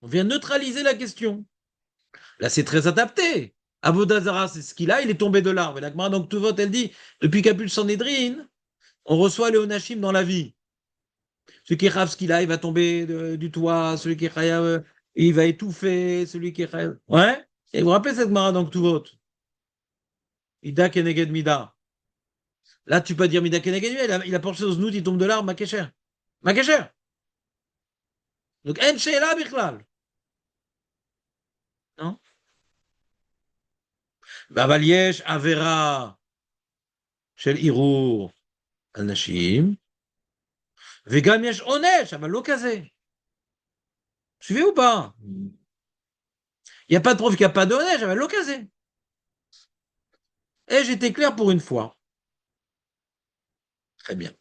S1: On vient neutraliser la question. Là, c'est très adapté. Avodazara, c'est ce qu'il a, il est tombé de l'arbre. Et la Gemara, donc, tout vote, elle dit, depuis Kapul Sanhedrin, on reçoit les Onachim dans la vie. Celui qui est Rav, ce qu'il a, il va tomber du toit. Celui qui est Chayav, il va étouffer. Celui qui est Chayav. Ouais. Et vous vous rappelez cette Gemara, donc, tout vote. Ida Keneged Mida. Là, tu peux dire Mida Keneged Mida. Il a porté au znout, il tombe de l'arbre, Makesher. Makesher. Donc, En Sheela Bichlal. Non? אבל יש עבירה של ערעור על נשים, וגם יש עונש, אבל לא כזה. Suivez ou pas? Il n'y a pas de preuve qu'il n'y a pas de עונש, אבל לא כזה. Et j'étais clair pour une fois. Très bien.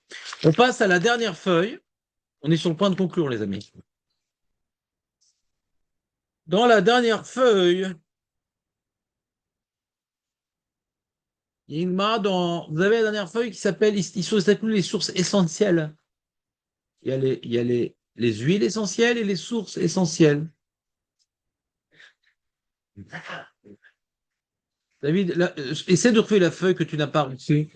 S1: On passe à la dernière feuille. On est sur le point de conclure, les amis. Dans la dernière feuille, il y a une marque vous avez la dernière feuille qui s'appelle, ils sont les sources essentielles. Il y a les huiles essentielles et les sources essentielles. David, essaie de retrouver la feuille que tu n'as pas reçue.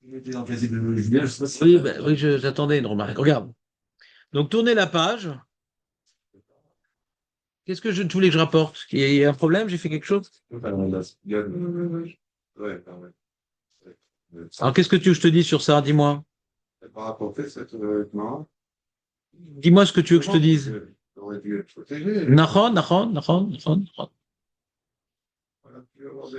S3: Il était dans le casier de Julien, je sais pas si.
S1: Oui, oui, j'attendais une remarque. Regarde. Donc, tournez la page. Qu'est-ce que tu voulais que je rapporte? Il y a un problème? J'ai fait quelque chose?
S3: Ouais, ouais.
S1: Alors, qu'est-ce que tu veux que je te dise sur ça? Dis-moi.
S3: Par rapport au fait, cette marque,
S1: Dis-moi ce que tu veux que je te dise.
S3: aurait dû être protégé.
S1: Nachon.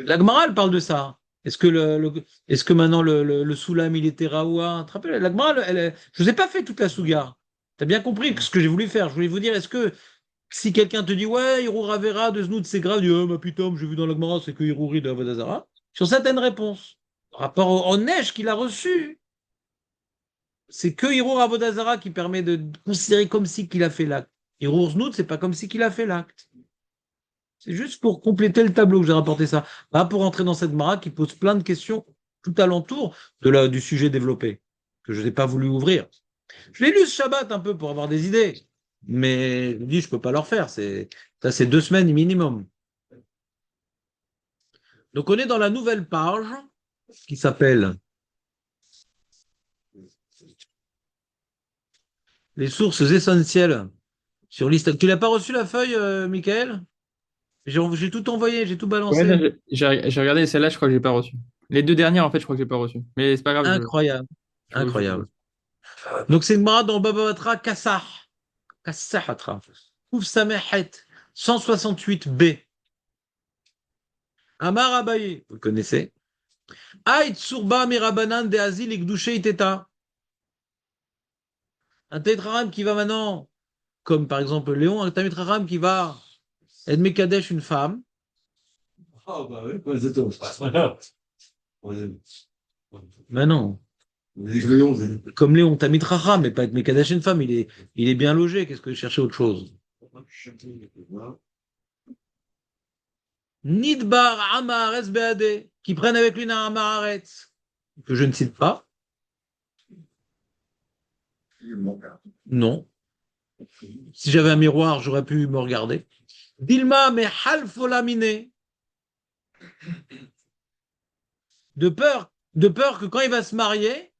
S1: La Gemara, elle parle de ça. Est-ce que maintenant le Soulam, il était Raoua? Tu te rappelles, la Gemara, je vous ai pas fait toute la Souga. Tu as bien compris ce que j'ai voulu faire. Je voulais vous dire, est-ce que si quelqu'un te dit, ouais, Hirour Avera de Znout, c'est grave, dis, oh, ma putain, j'ai vu dans la Gemara, c'est que Hirouri de Avodazara. Sur certaines réponses, par rapport au neige qu'il a reçu, c'est que Hirour Avodazara qui permet de considérer comme si qu'il a fait l'acte. Hirour Znout, c'est pas comme si qu'il a fait l'acte. C'est juste pour compléter le tableau que j'ai rapporté ça. Pas pour entrer dans cette mara qui pose plein de questions tout alentour du sujet développé, que je n'ai pas voulu ouvrir. Je l'ai lu ce Shabbat un peu pour avoir des idées, mais je dis, je peux pas leur faire. Ça, c'est 2 semaines minimum. Donc, on est dans la nouvelle page qui s'appelle les sources essentielles sur liste. Tu l'as pas reçu la feuille, Michael? J'ai tout envoyé, j'ai tout balancé.
S4: Ouais, j'ai regardé celle-là, je crois que j'ai pas reçu. Les deux dernières, en fait, je crois que j'ai pas reçu. Mais c'est pas grave.
S1: Incroyable. Incroyable. Donc, c'est une mara dans Baba Batra Kassah. Kassahatra. Ouf Samehet 168b. Amar Abaye, vous le connaissez. Aït Surba Mirabanan de Azil Ikdouché Iteta. Un tétraram qui va maintenant, comme par exemple Léon, un tétraram qui va être Mekadesh une femme.
S3: Ah, bah oui, quoi, c'est tout. C'est pas grave.
S1: Mais non.
S3: Léon,
S1: Comme Léon, Tamit Raham, mais pas être Mekadesh une femme, il est bien logé. Qu'est-ce que je cherchais autre chose? Nidbar Amaharetz Beade, qui prennent avec lui un Amaharetz, que je ne cite pas. Non. Si j'avais un miroir, j'aurais pu me regarder. Dilma mais halfolamine. De peur que quand il va se marier,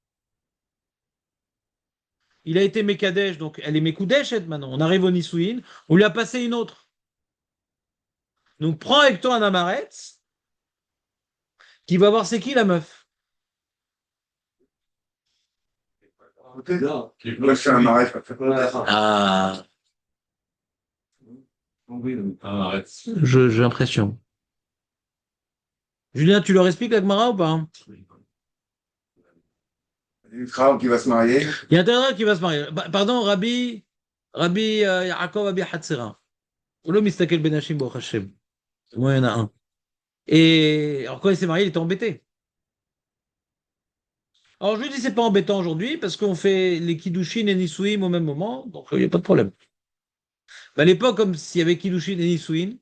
S1: il a été Mekadesh, donc elle est Mekudeshet maintenant. On arrive au Nisouin, on lui a passé une autre. Donc prends avec toi un Amaretz qui va voir c'est qui la meuf.
S2: Moi, je suis un marais, ça fait pas.
S1: Ah,
S3: Arrête.
S1: j'ai l'impression. Julien, tu leur expliques la Gemara ou pas?
S2: Il y a une femme qui va se marier.
S1: Il y a un Tana qui va se marier. Pardon, Rabbi Yaakov Abi Hatzera. Ou le Mistakel Ben Hashim Baruch Hashem. Moi, il y en a un. Et alors, quand il s'est marié, il était embêté. Alors, je lui dis, c'est pas embêtant aujourd'hui parce qu'on fait les Kiddushin et Nisuim au même moment, donc il n'y a pas de problème. Mais à l'époque, comme s'il y avait Kiddushin et Nisuim,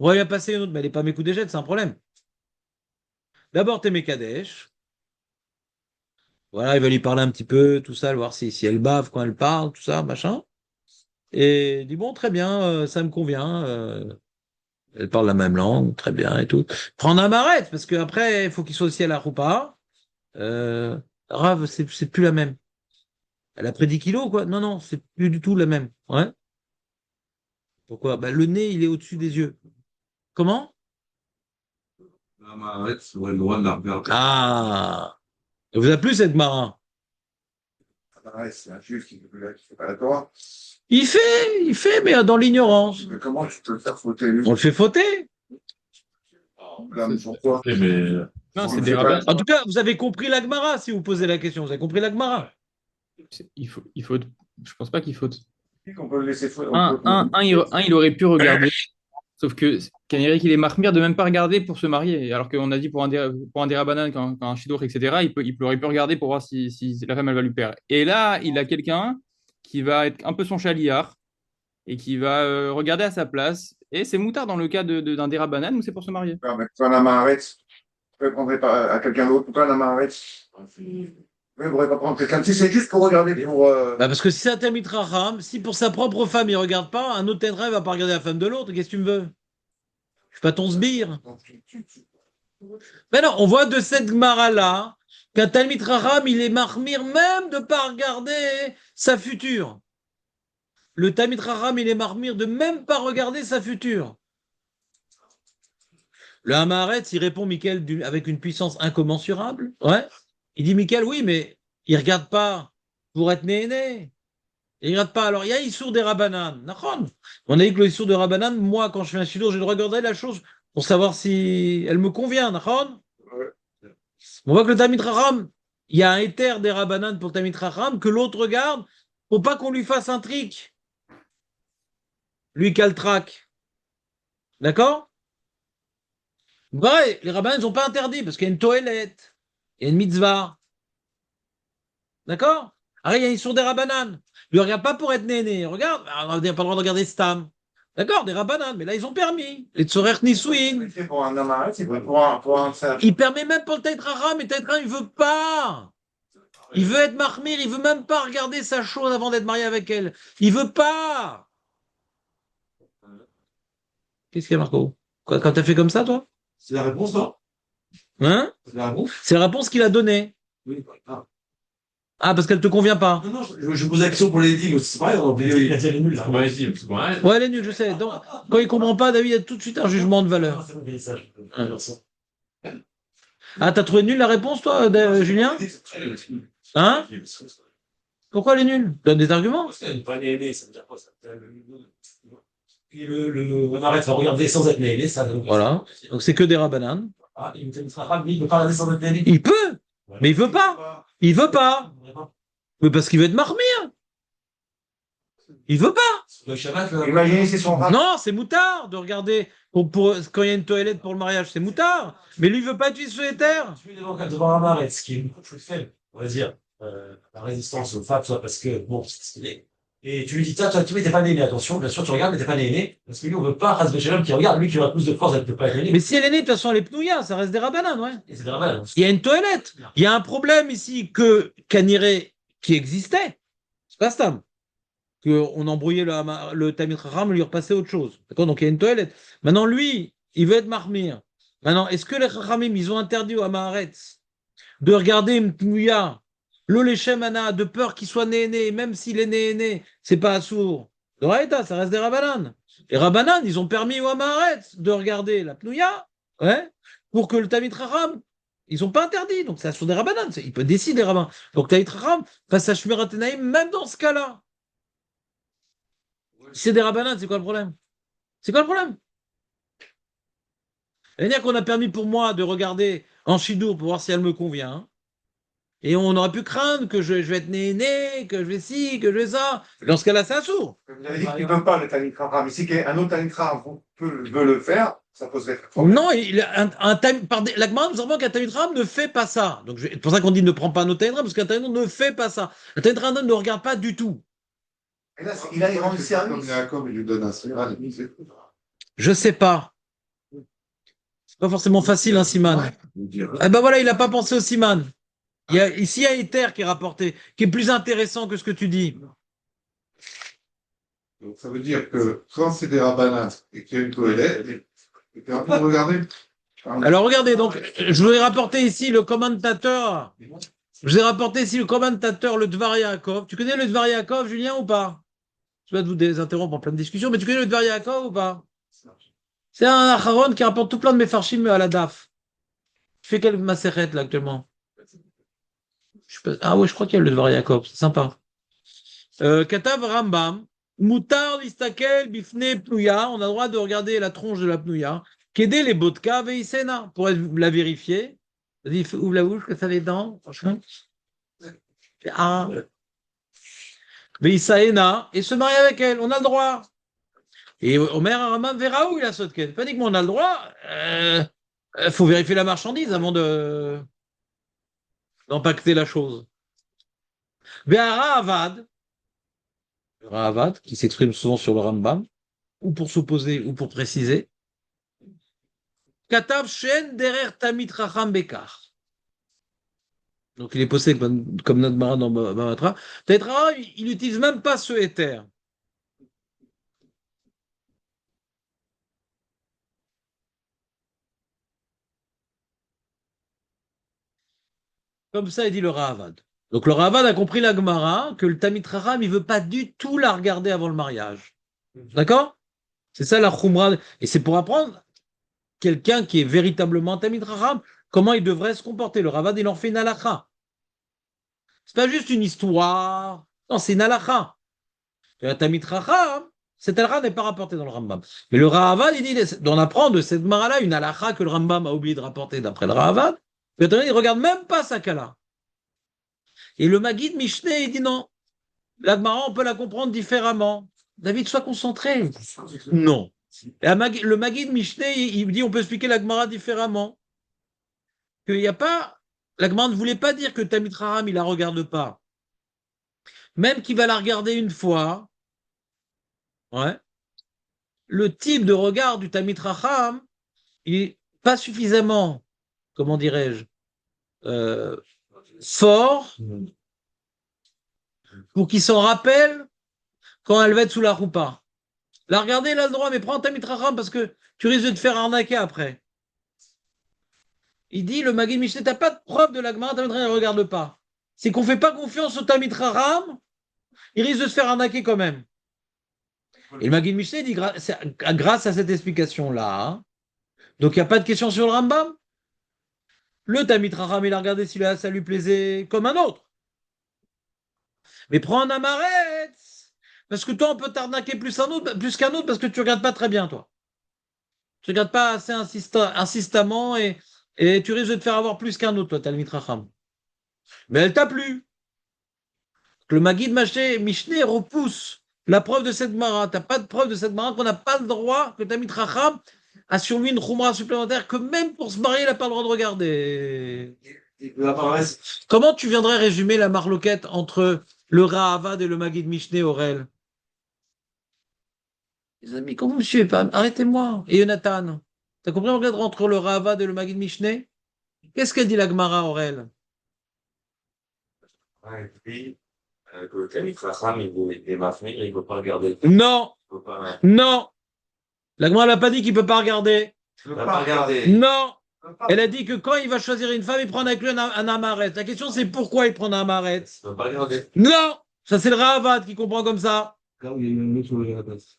S1: on va lui a passé une autre, mais elle n'est pas Mekudeshet, c'est un problème. D'abord, t'es Mekadesh. Voilà, il va lui parler un petit peu, tout ça, voir si elle bave quand elle parle, tout ça, machin. Et il dit, bon, très bien, ça me convient. Elle parle la même langue, très bien et tout. Prends un maret, parce qu'après, il faut qu'il soit aussi à la roupa. Euh, Rav, c'est plus la même. Elle a pris 10 kilos, quoi. Non, non, c'est plus du tout la même. Ouais. Pourquoi? Bah, le nez, il est au-dessus des yeux. Comment?
S3: Arrête, tu aurais le droit de la regarder.
S1: Ah! Ça vous a plu cette marin?
S2: Un marais, c'est un juif qui ne fait pas la Torah.
S1: Il fait, mais dans l'ignorance.
S2: Mais comment tu peux le faire fauter, lui?
S1: On le fait fauter.
S2: Là, mais pourquoi?
S3: Ok, mais
S4: Non, c'est
S2: On
S4: des
S2: le fait
S4: rabbins.
S2: pas.
S1: En tout cas, vous avez compris l'Agmara si vous posez la question. Vous avez compris l'Agmara.
S4: Il faut, je pense pas qu'il faut.
S2: On peut le laisser fauter.
S4: Il aurait pu regarder. Sauf que Kanirek, il est marmire de même pas regarder pour se marier. Alors qu'on a dit pour un Derabanan, quand un Shidour, etc., aurait pu regarder pour voir si la femme, elle va lui plaire. Et là, il a quelqu'un qui va être un peu son chaliard et qui va regarder à sa place. Et c'est moutard dans le cas d'un Derabanan ou c'est pour se marier.
S2: Non, mais pourquoi un marais? Vous ne prendrez pas à quelqu'un d'autre? Pourquoi un marais? Vous ne pourrez pas prendre quelqu'un. Si c'est juste pour regarder, pour.
S1: Bah parce que si c'est un Talmid Chacham, si pour sa propre femme il regarde pas, un autre Talmid va pas regarder la femme de l'autre, qu'est-ce que tu me veux? Je suis pas ton sbire. Mais non, on voit de cette Gemara-là qu'un Talmid Chacham, il est marmire même de pas regarder sa future. Le Talmid Chacham, il est marmire de même pas regarder sa future. Le Hamaretz, il répond, Michael, avec une puissance incommensurable. Ouais. Il dit, Michael, oui, mais il regarde pas pour être né. Il regarde pas. Alors, il y a Issour des Rabbanan. Nachon. On a dit que le Issour de Rabbanan, moi, quand je fais un shidour, j'ai le droit de regarder la chose pour savoir si elle me convient. Nachon. On voit que le Tamid Chacham, il y a un éther des Rabbanan pour le Tamid Chacham que l'autre regarde pour pas qu'on lui fasse un trick. Lui caltraque. D'accord? Ouais, les Rabbanan, ils n'ont pas interdit parce qu'il y a une toilette, il y a une mitzvah. D'accord? Alors, il y a Issour des Rabbanan. Il ne regarde pas pour être néné. Regarde, on n'a pas le droit de regarder Stam. D'accord, des Rabbanan, mais là, ils ont permis. Les Tsorech Nisouin.
S2: C'est pour un marais, c'est pour un faire.
S1: Il permet même pour le Taïtrara, mais Taïtrara, il veut pas. Il veut être Mahmir, il veut même pas regarder sa chose avant d'être marié avec elle. Il veut pas. Qu'est-ce qu'il y a, Marco? Quoi, quand t'as fait comme ça, toi?
S3: c'est la réponse, non?
S1: Hein?
S3: C'est la réponse?
S1: C'est la réponse qu'il a donnée.
S3: Oui. Ah.
S1: Ah, parce qu'elle te convient pas.
S3: Non, non, je pose la question pour les digues, c'est pareil, il a dit elle est nulle, là.
S1: Ouais, elle est nulle, je sais. Donc, quand il comprend pas, David, il y a tout de suite un jugement de valeur. Ah, t'as trouvé nulle la réponse, toi, Julien? Hein? Pourquoi elle est nulle? Donne des arguments.
S5: Pas né aîné, ça veut dire quoi ça? Et le Marais va regarder sans être né aîné, ça.
S1: Voilà. Donc, c'est que des rabananes.
S5: Ah, il ne sera pas, il ne peut pas regarder sans être né aîné.
S1: Il peut, mais il veut pas. Il veut pas. Mais parce qu'il veut être marmire. Il veut pas.
S5: Le Shabbat,
S2: Imaginez, c'est son rap.
S1: Non, c'est moutard de regarder quand il y a une toilette pour le mariage, c'est moutard. Mais lui, il veut pas utiliser ce éther.
S5: tu es devant un Marais, ce qui est beaucoup plus faible, on va dire, la résistance au FAP, soit parce que, bon, c'est ce qu'il est. Et tu lui dis, toi, tu n'es pas né aîné, attention, bien sûr, tu regardes, mais t'es pas né aîné, parce que lui, on veut pas Ras Bechelem qui regarde, lui qui aura plus de force, elle ne peut pas être aîné.
S1: Mais si elle est née, de toute façon, elle est pnouilla, ça reste des rabananes, ouais.
S5: Et c'est normal.
S1: Il y a une toilette. Il y a un problème ici que Kaniré, qui existait, c'est pas Stam, qu'on embrouillait le Tamid Chacham, lui repassait autre chose. D'accord? Donc il y a une toilette. Maintenant, lui, il veut être marmire. Maintenant, est-ce que les Chachamim, ils ont interdit au Hamaharetz de regarder une pnouilla L'eau les Shemana, de peur qu'il soit né, même s'il est né, c'est pas assourd. Doraïta, ça reste des Rabbanan. Les Rabbanan, ils ont permis au Amaharet de regarder la Pnouya, ouais, pour que le Tamit Raham, ils ont pas interdit, donc c'est sur des Rabbanan, il peut décider, les rabbins. Donc Tamit Raham, face à Shmirat Tenaïm, même dans ce cas-là, si c'est des Rabbanan, c'est quoi le problème? C'est quoi le problème? C'est-à-dire qu'on a permis pour moi de regarder en Shidour pour voir si elle me convient, hein. Et on aurait pu craindre que je vais être né, que je vais ci, que je vais ça. Dans ce cas-là, c'est assourd.
S2: Vous avez dit qu'il ne veut pas le Tanit Raham. Mais si un autre Tanit Raham veut le faire, ça poserait problème.
S1: Non, l'Agmara nous apprend qu'un Tamid Raham ne fait pas ça. Donc, c'est pour ça qu'on dit ne prend pas un autre Tamid Raham, parce qu'un Tamid Raham ne fait pas ça. Un Tamid Raham ne regarde pas du tout.
S2: Et là, il a rendu service.
S3: Comme Yaakov, il lui donne un siman.
S1: Je sais pas. C'est pas forcément facile, un Siman. Eh ben voilà, il n'a pas pensé au Siman. Ici, il y a Ether qui est rapporté, qui est plus intéressant que ce que tu dis.
S3: Donc, ça veut dire que quand c'est des rabbanans et qu'il y a une Kohelet, tu es en train de regarder.
S1: Alors, regardez, donc, je vous ai rapporté ici le commentateur. Je vous ai rapporté ici le commentateur, le Dvar Yaakov. Tu connais le Dvar Yaakov, Julien, ou pas? Je vais vous désinterrompre en pleine discussion, mais tu connais le Dvar Yaakov ou pas? C'est un Acharon qui rapporte tout plein de Mefarshim à la DAF. Tu fais quelle macérette là actuellement? Ah oui, je crois qu'il y a le Dvar Yaakov, c'est sympa. Katav Rambam, Moutar Listakel Bifne Pnouya, on a le droit de regarder la tronche de la Pnouya, Kédé les Bodka Veisena, pour la vérifier. Vas-y, ouvre la bouche, que ça les dents, franchement. Ah. Veisaena, et se marier avec elle, on a le droit. Et Omer Aramam verra où il a sauté. Pas uniquement on a le droit, faut vérifier la marchandise avant d'empacter la chose. Ve'ara Avad, le Ravad, qui s'exprime souvent sur le Rambam, ou pour s'opposer ou pour préciser. Katav Shen Derer Tamit Racham Bekar. Donc il est posé comme notre Mara dans Bamatra. Peut-être il n'utilise même pas ce éther. Comme ça, il dit le Ravad. Donc le Ravad a compris la Gemara que le Tamit Racham, il veut pas du tout la regarder avant le mariage. D'accord? C'est ça la Khumra. Et c'est pour apprendre quelqu'un qui est véritablement Tamit Racham, comment il devrait se comporter. Le Ravad, il en fait une halakha. C'est pas juste une histoire. Non, c'est une halakha. Le Tamit Racham, cette halakha n'est pas rapportée dans le Rambam. Mais le Ravad, il dit, on apprend de cette Gemara-là une halakha que le Rambam a oublié de rapporter d'après le Ravad. Il ne regarde même pas sa kala. Et le Maguid Mishneh, il dit non. La Gemara, on peut la comprendre différemment. David, sois concentré. Non. Et le Maguid Mishneh, il dit on peut expliquer la Gemara différemment. Qu'il n'y a pas. La Gemara ne voulait pas dire que Tamit Raham, il la regarde pas. Même qu'il va la regarder une fois. Ouais. Le type de regard du Tamit Raham, il n'est pas suffisamment, comment dirais-je, fort pour qu'il s'en rappelle quand elle va être sous la roupa. La regarder, il a le droit, mais prends Tamit Raham parce que tu risques de te faire arnaquer après. Il dit, le Maguid Mishneh, t'as pas de preuve de la Gemara, Tamit Raham ne regarde pas. C'est qu'on fait pas confiance au Tamit Raham, il risque de se faire arnaquer quand même. Et le Maguid Mishneh dit, grâce à cette explication-là, hein, donc il n'y a pas de question sur le Rambam. Le Tamit Raham, il a regardé si ça lui plaisait comme un autre. Mais prends un amaret. Parce que toi, on peut t'arnaquer plus qu'un autre parce que tu ne regardes pas très bien, toi. Tu ne regardes pas assez insistamment et tu risques de te faire avoir plus qu'un autre, toi, Talmid Racham. Mais elle t'a plu. Le Maguid Mishneh repousse la preuve de cette Mara. Tu n'as pas de preuve de cette Mara qu'on n'a pas le droit, que Talmid Racham a sur lui une Khumra supplémentaire, que même pour se marier, il n'a pas le droit de regarder. Comment tu viendrais résumer la marloquette entre le Ra'avad et le Maguid Mishneh, Aurel? Les amis, comment vous ne suivez pas? Arrêtez-moi. Et Jonathan, t'as compris entre le Ra'avad et le Maguid Mishneh? Qu'est-ce qu'elle dit la Gemara, Aurel?
S5: Que le Tamit Racham, il est mafmir, il ne peut pas regarder.
S1: Non,
S5: Il peut pas.
S1: non. La Gemara n'a pas dit qu'il ne peut pas regarder.
S5: Il ne peut pas regarder.
S1: Non. Elle a dit que quand il va choisir une femme, il prend avec lui un amaret. La question, c'est pourquoi il prend un amaret?
S3: Ça va pas regarder.
S1: Non! Ça, c'est le Ravad qui comprend comme ça.
S3: Là où il y a une autre sur la place.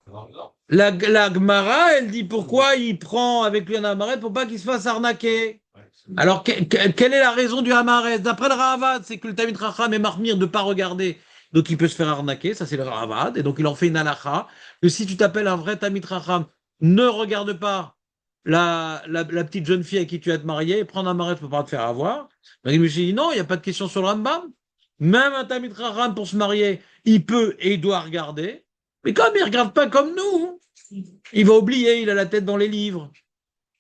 S3: Non.
S1: La Gemara, elle dit pourquoi il prend avec lui un amaret pour pas qu'il se fasse arnaquer. Alors, quelle est la raison du amaret? D'après le Ravad, c'est que le Tamid Chacham est marmire de ne pas regarder. Donc, il peut se faire arnaquer. Ça, c'est le Ravad. Et donc, il en fait une halakha. Que si tu t'appelles un vrai Tamid Chacham, ne regarde pas la petite jeune fille à qui tu vas te marier. Prendre un amaret pour pas te faire avoir. Donc, je me suis dit, non, il n'y a pas de question sur le Rambam. Même un Tamid Chacham, pour se marier, il peut et il doit regarder. Mais comme il ne regarde pas comme nous, il va oublier, il a la tête dans les livres.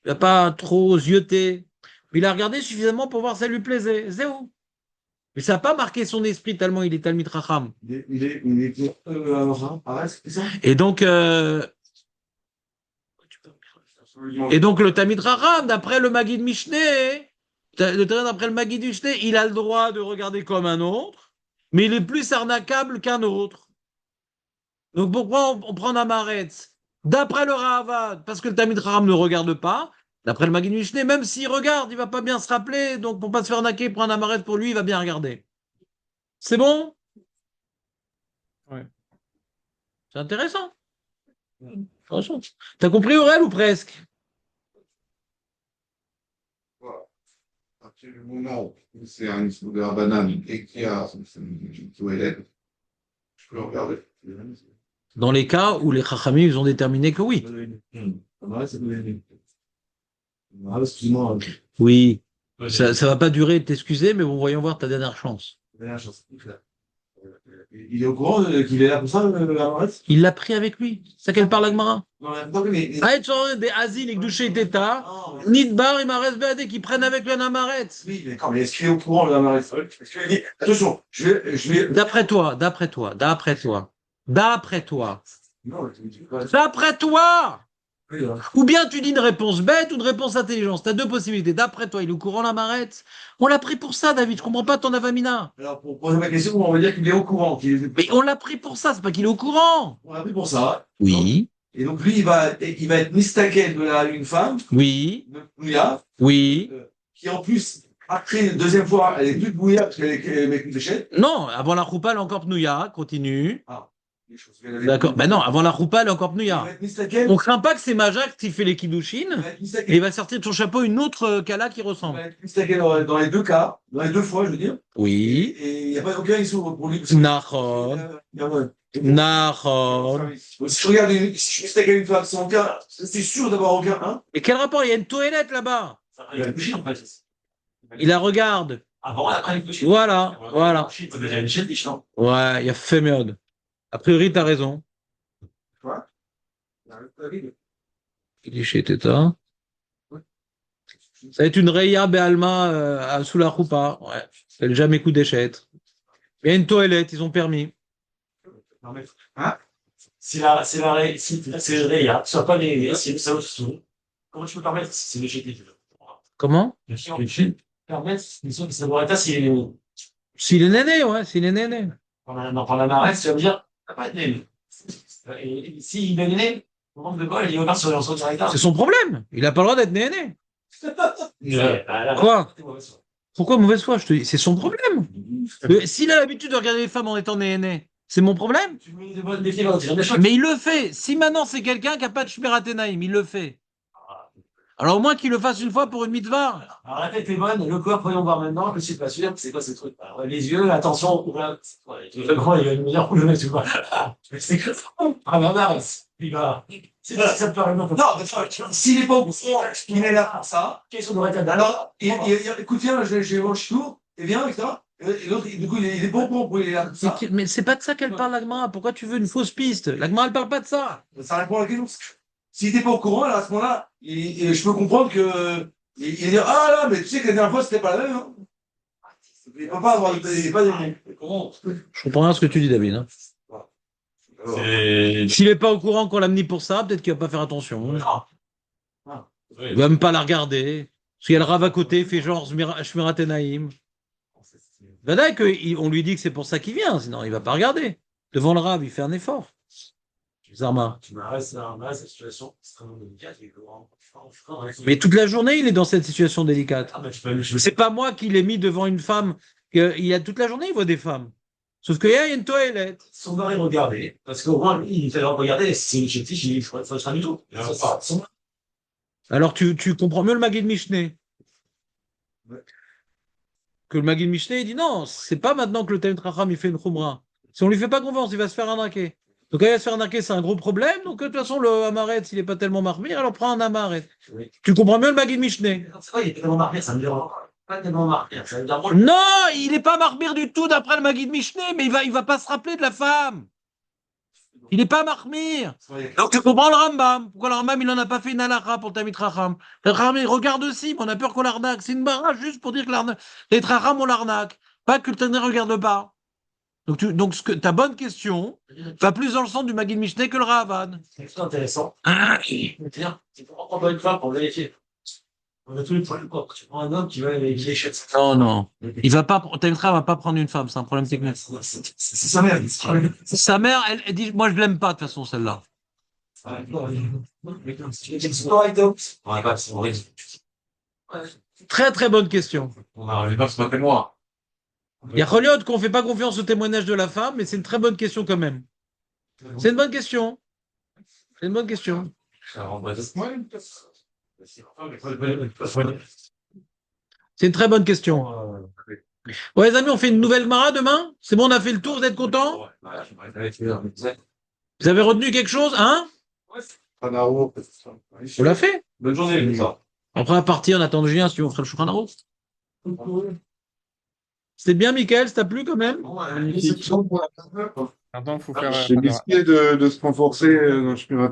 S1: Il n'a pas trop zioté. Mais il a regardé suffisamment pour voir si ça lui plaisait. C'est où? Mais ça n'a pas marqué son esprit tellement il est Talmid Chacham.
S3: Il est arrête, c'est ça?
S1: Et donc, le Talmid Chacham, d'après le Maggid Mishneh, d'après le Maggid Mishneh, il a le droit de regarder comme un autre, mais il est plus arnaquable qu'un autre. Donc pourquoi on prend un Amaretz? D'après le Ravad, parce que le Talmid Chacham ne regarde pas. D'après le Maggid Mishneh, même s'il regarde, il va pas bien se rappeler. Donc pour pas se faire arnaquer, prendre un Amaretz pour lui, il va bien regarder. C'est bon?
S4: Ouais.
S1: C'est intéressant. Intéressant. T'as compris Aurel ou presque?
S2: À partir du moment où c'est un issue de banane et qu'il y a une toilette, je peux le regarder.
S1: Dans les cas où les Chachamim ils ont déterminé que oui.
S3: Ouais, c'est donné. Ah, excuse-moi.
S1: Oui. Ça va pas durer de t'excuser, mais bon, voyons voir ta dernière chance.
S3: Dernière chance. Il est au courant qu'il est là pour ça, Amaretz?
S1: Il l'a pris avec lui. C'est ça qu'elle parle à Gemara.
S3: Non, mais.
S1: Ah, des Asile et Gdouché Teta, Nidbar, Imares Beadé qui prennent avec lui un Amaretz.
S3: Oui, d'accord, mais est-ce qu'il est au courant, le Amaretz? Parce qu'il dit, attention, je vais.
S1: D'après toi.
S3: Non, je dis pas.
S1: D'après toi!
S3: Oui, hein.
S1: Ou bien tu dis une réponse bête ou une réponse intelligente. Tu as deux possibilités. D'après toi, il est au courant l'Amaretz? On l'a pris pour ça, David. Je comprends pas ton avamina.
S3: Alors, pour poser ma question, on va dire qu'il est au courant.
S1: Mais on l'a pris pour ça, c'est pas qu'il est au courant.
S3: On l'a pris pour ça.
S1: Oui,
S3: Et donc, lui, il va être mistaken une femme,
S1: oui,
S3: de Bouya,
S1: oui.
S3: qui en plus, après, deuxième fois, elle est plus de Bouya parce qu'elle est avec une déchette.
S1: Non, avant la roupa, elle est encore pnouya. Continue.
S3: Ah, les choses.
S1: D'accord. Ben non, avant la roupa, elle est encore
S3: Il
S1: pnouya.
S3: va être mistaken.
S1: On craint pas que c'est Majak qui fait les kiddushin
S3: Il va être
S1: et
S3: mistaken.
S1: il va sortir de son chapeau une autre Kala qui
S3: Il
S1: ressemble.
S3: va être mistaken dans les deux cas, dans les deux fois, je veux dire.
S1: Oui.
S3: Et il n'y a pas aucun issue pour lui.
S1: Nachon.
S3: Si je regarde si je mistaken une femme sans aucun, c'est sûr d'avoir aucun, hein.
S1: Et quel rapport? Il y a une toilette là-bas.
S5: Il va coucher, en fait.
S1: Il la regarde.
S5: Avant, après, il couche.
S1: Voilà, voilà.
S5: Il faut déjà une chaîne, non?
S1: Ouais, il y a Féméode. A priori, t'as raison.
S3: Quoi?
S1: Il est chez Teta. Ça va être une Reya Bealma sous la roupa. Ouais. Elle jamais coup d'échette. Il y a une toilette, ils ont permis.
S5: Non, mais.
S3: Hein?
S5: Si c'est le Réa, soit pas les. Si ça aussi. Comment tu peux permettre si c'est le GT?
S1: Comment?
S5: Si on permettre, une sorte de savoir si
S1: S'il est néné, ouais, s'il est néné.
S5: dans la maresse, tu vas me dire, t'as pas de néné. Et s'il est néné, au manque de bol, il est ouvert sur son directeur.
S1: C'est son problème. Il n'a pas le droit d'être néné. Quoi? Pourquoi mauvaise foi? Je te dis, c'est son problème. S'il a l'habitude de regarder les femmes en étant néné, c'est mon problème.
S5: Tu mets des bonnes défis, on dirait des choses.
S1: Mais il le fait. Si maintenant c'est quelqu'un qui n'a pas de Shmiratenaïm, il le fait. Alors au moins qu'il le fasse une fois pour une mitzvah.
S5: Alors la tête est bonne, le corps, voyons voir maintenant, je suis pas sûr, c'est quoi ce truc? Alors, les yeux, attention, le grand, il va une meilleure couleur, tu vois. C'est que ça. Ah, ma maresse, il va. C'est pas si ça te paraît non.
S3: Non, mais s'il n'est pas au courant, il est là pour ça.
S5: Question de rétablir.
S3: Alors, écoute, viens, j'ai mon chitour, et viens, etc. Et l'autre, du coup, il est bon pour il est là pour ça.
S1: Mais c'est pas de ça qu'elle parle, l'Agmara. Pourquoi tu veux une fausse piste? L'Agmara, elle parle pas de ça.
S3: Ça répond à la question. S'il n'était pas au courant, alors à ce moment-là, je peux comprendre que. Il dit, ah là, mais tu sais que la dernière fois, c'était pas la même. Hein. Il ne peut pas avoir. Il n'est pas des. Comment?
S1: Je comprends rien à ce que tu dis, David. Hein. S'il n'est pas au courant qu'on l'a amené pour ça, peut-être qu'il va pas faire attention. Il va même pas la regarder. Parce qu'il y a le Rav à côté, il fait genre Shmiratenaïm. On lui dit que c'est pour ça qu'il vient, sinon il va pas regarder. Devant le Rav, il fait un effort. Zarma.
S5: Tu m'arrêtes, c'est une situation extrêmement délicate.
S1: Mais toute la journée, il est dans cette situation délicate.
S5: Ah, mais je
S1: C'est pas moi qui l'ai mis devant une femme. Il a toute la journée, il voit des femmes. Sauf qu'il y a une toilette.
S5: son mari regardait, parce qu'au moins, lui, il fait regarder, c'est une objectif, il faut ça du tout. Son
S1: Alors tu comprends mieux le Maguid Mishneh. Que le Maguid Mishneh, il dit non, c'est pas maintenant que le Talmid Chacham il fait une khumra. Si on lui fait pas confiance, il va se faire arnaquer. Donc quand il va se faire arnaquer, c'est un gros problème. Donc de toute façon, le Amaret, s'il est pas tellement marmire, alors prends un Amaret.
S5: Oui.
S1: Tu comprends mieux le Maguid Mishneh.
S5: C'est vrai, il est tellement marqué, ça me dérange pas tellement marqué. Ça veut dire, moi,
S1: Non, il n'est pas marmire du tout d'après le Maguid Mishneh, mais il va pas se rappeler de la femme. Il n'est pas marmire. Donc tu comprends le Rambam. Pourquoi le Rambam, il n'en a pas fait une halakha pour Talmid Chacham. Le Rambam, il regarde aussi, mais on a peur qu'on l'arnaque. C'est une barrage juste pour dire que les Chacham, on l'arnaque. Pas que le Talmid ne regarde pas. Donc ta bonne question va plus dans le sens du Maguid Mishneh que le Ravad.
S5: c'est plutôt intéressant. C'est-à-dire, tu peux prendre une femme pour vérifier. On a tous les problèmes, quoi. Tu prends un homme qui va vérifier les choses.
S1: Non. Il va pas, Talmid Chacham va pas prendre une femme, c'est un problème technique.
S5: C'est sa mère,
S1: Sa mère, elle dit, moi je l'aime pas de toute façon celle-là. Très très bonne question.
S3: On a les meufs, c'est pas moi.
S1: Il y a Choliot qu'on fait pas confiance au témoignage de la femme, mais c'est une très bonne question quand même. C'est une bonne question. C'est une bonne question. C'est une très bonne question. Ouais, les amis, on fait une nouvelle Mara demain? C'est bon, on a fait le tour, vous êtes contents? Vous avez retenu quelque chose, hein? On l'a fait.
S3: Bonne journée, Lisa.
S1: Après, à partir, on attend Julien si on ferait le Shulchan Aruch. C'était bien, Michael, ça t'a plu quand même?
S4: Maintenant, il faut faire.
S6: C'est risqué de se renforcer dans le chemin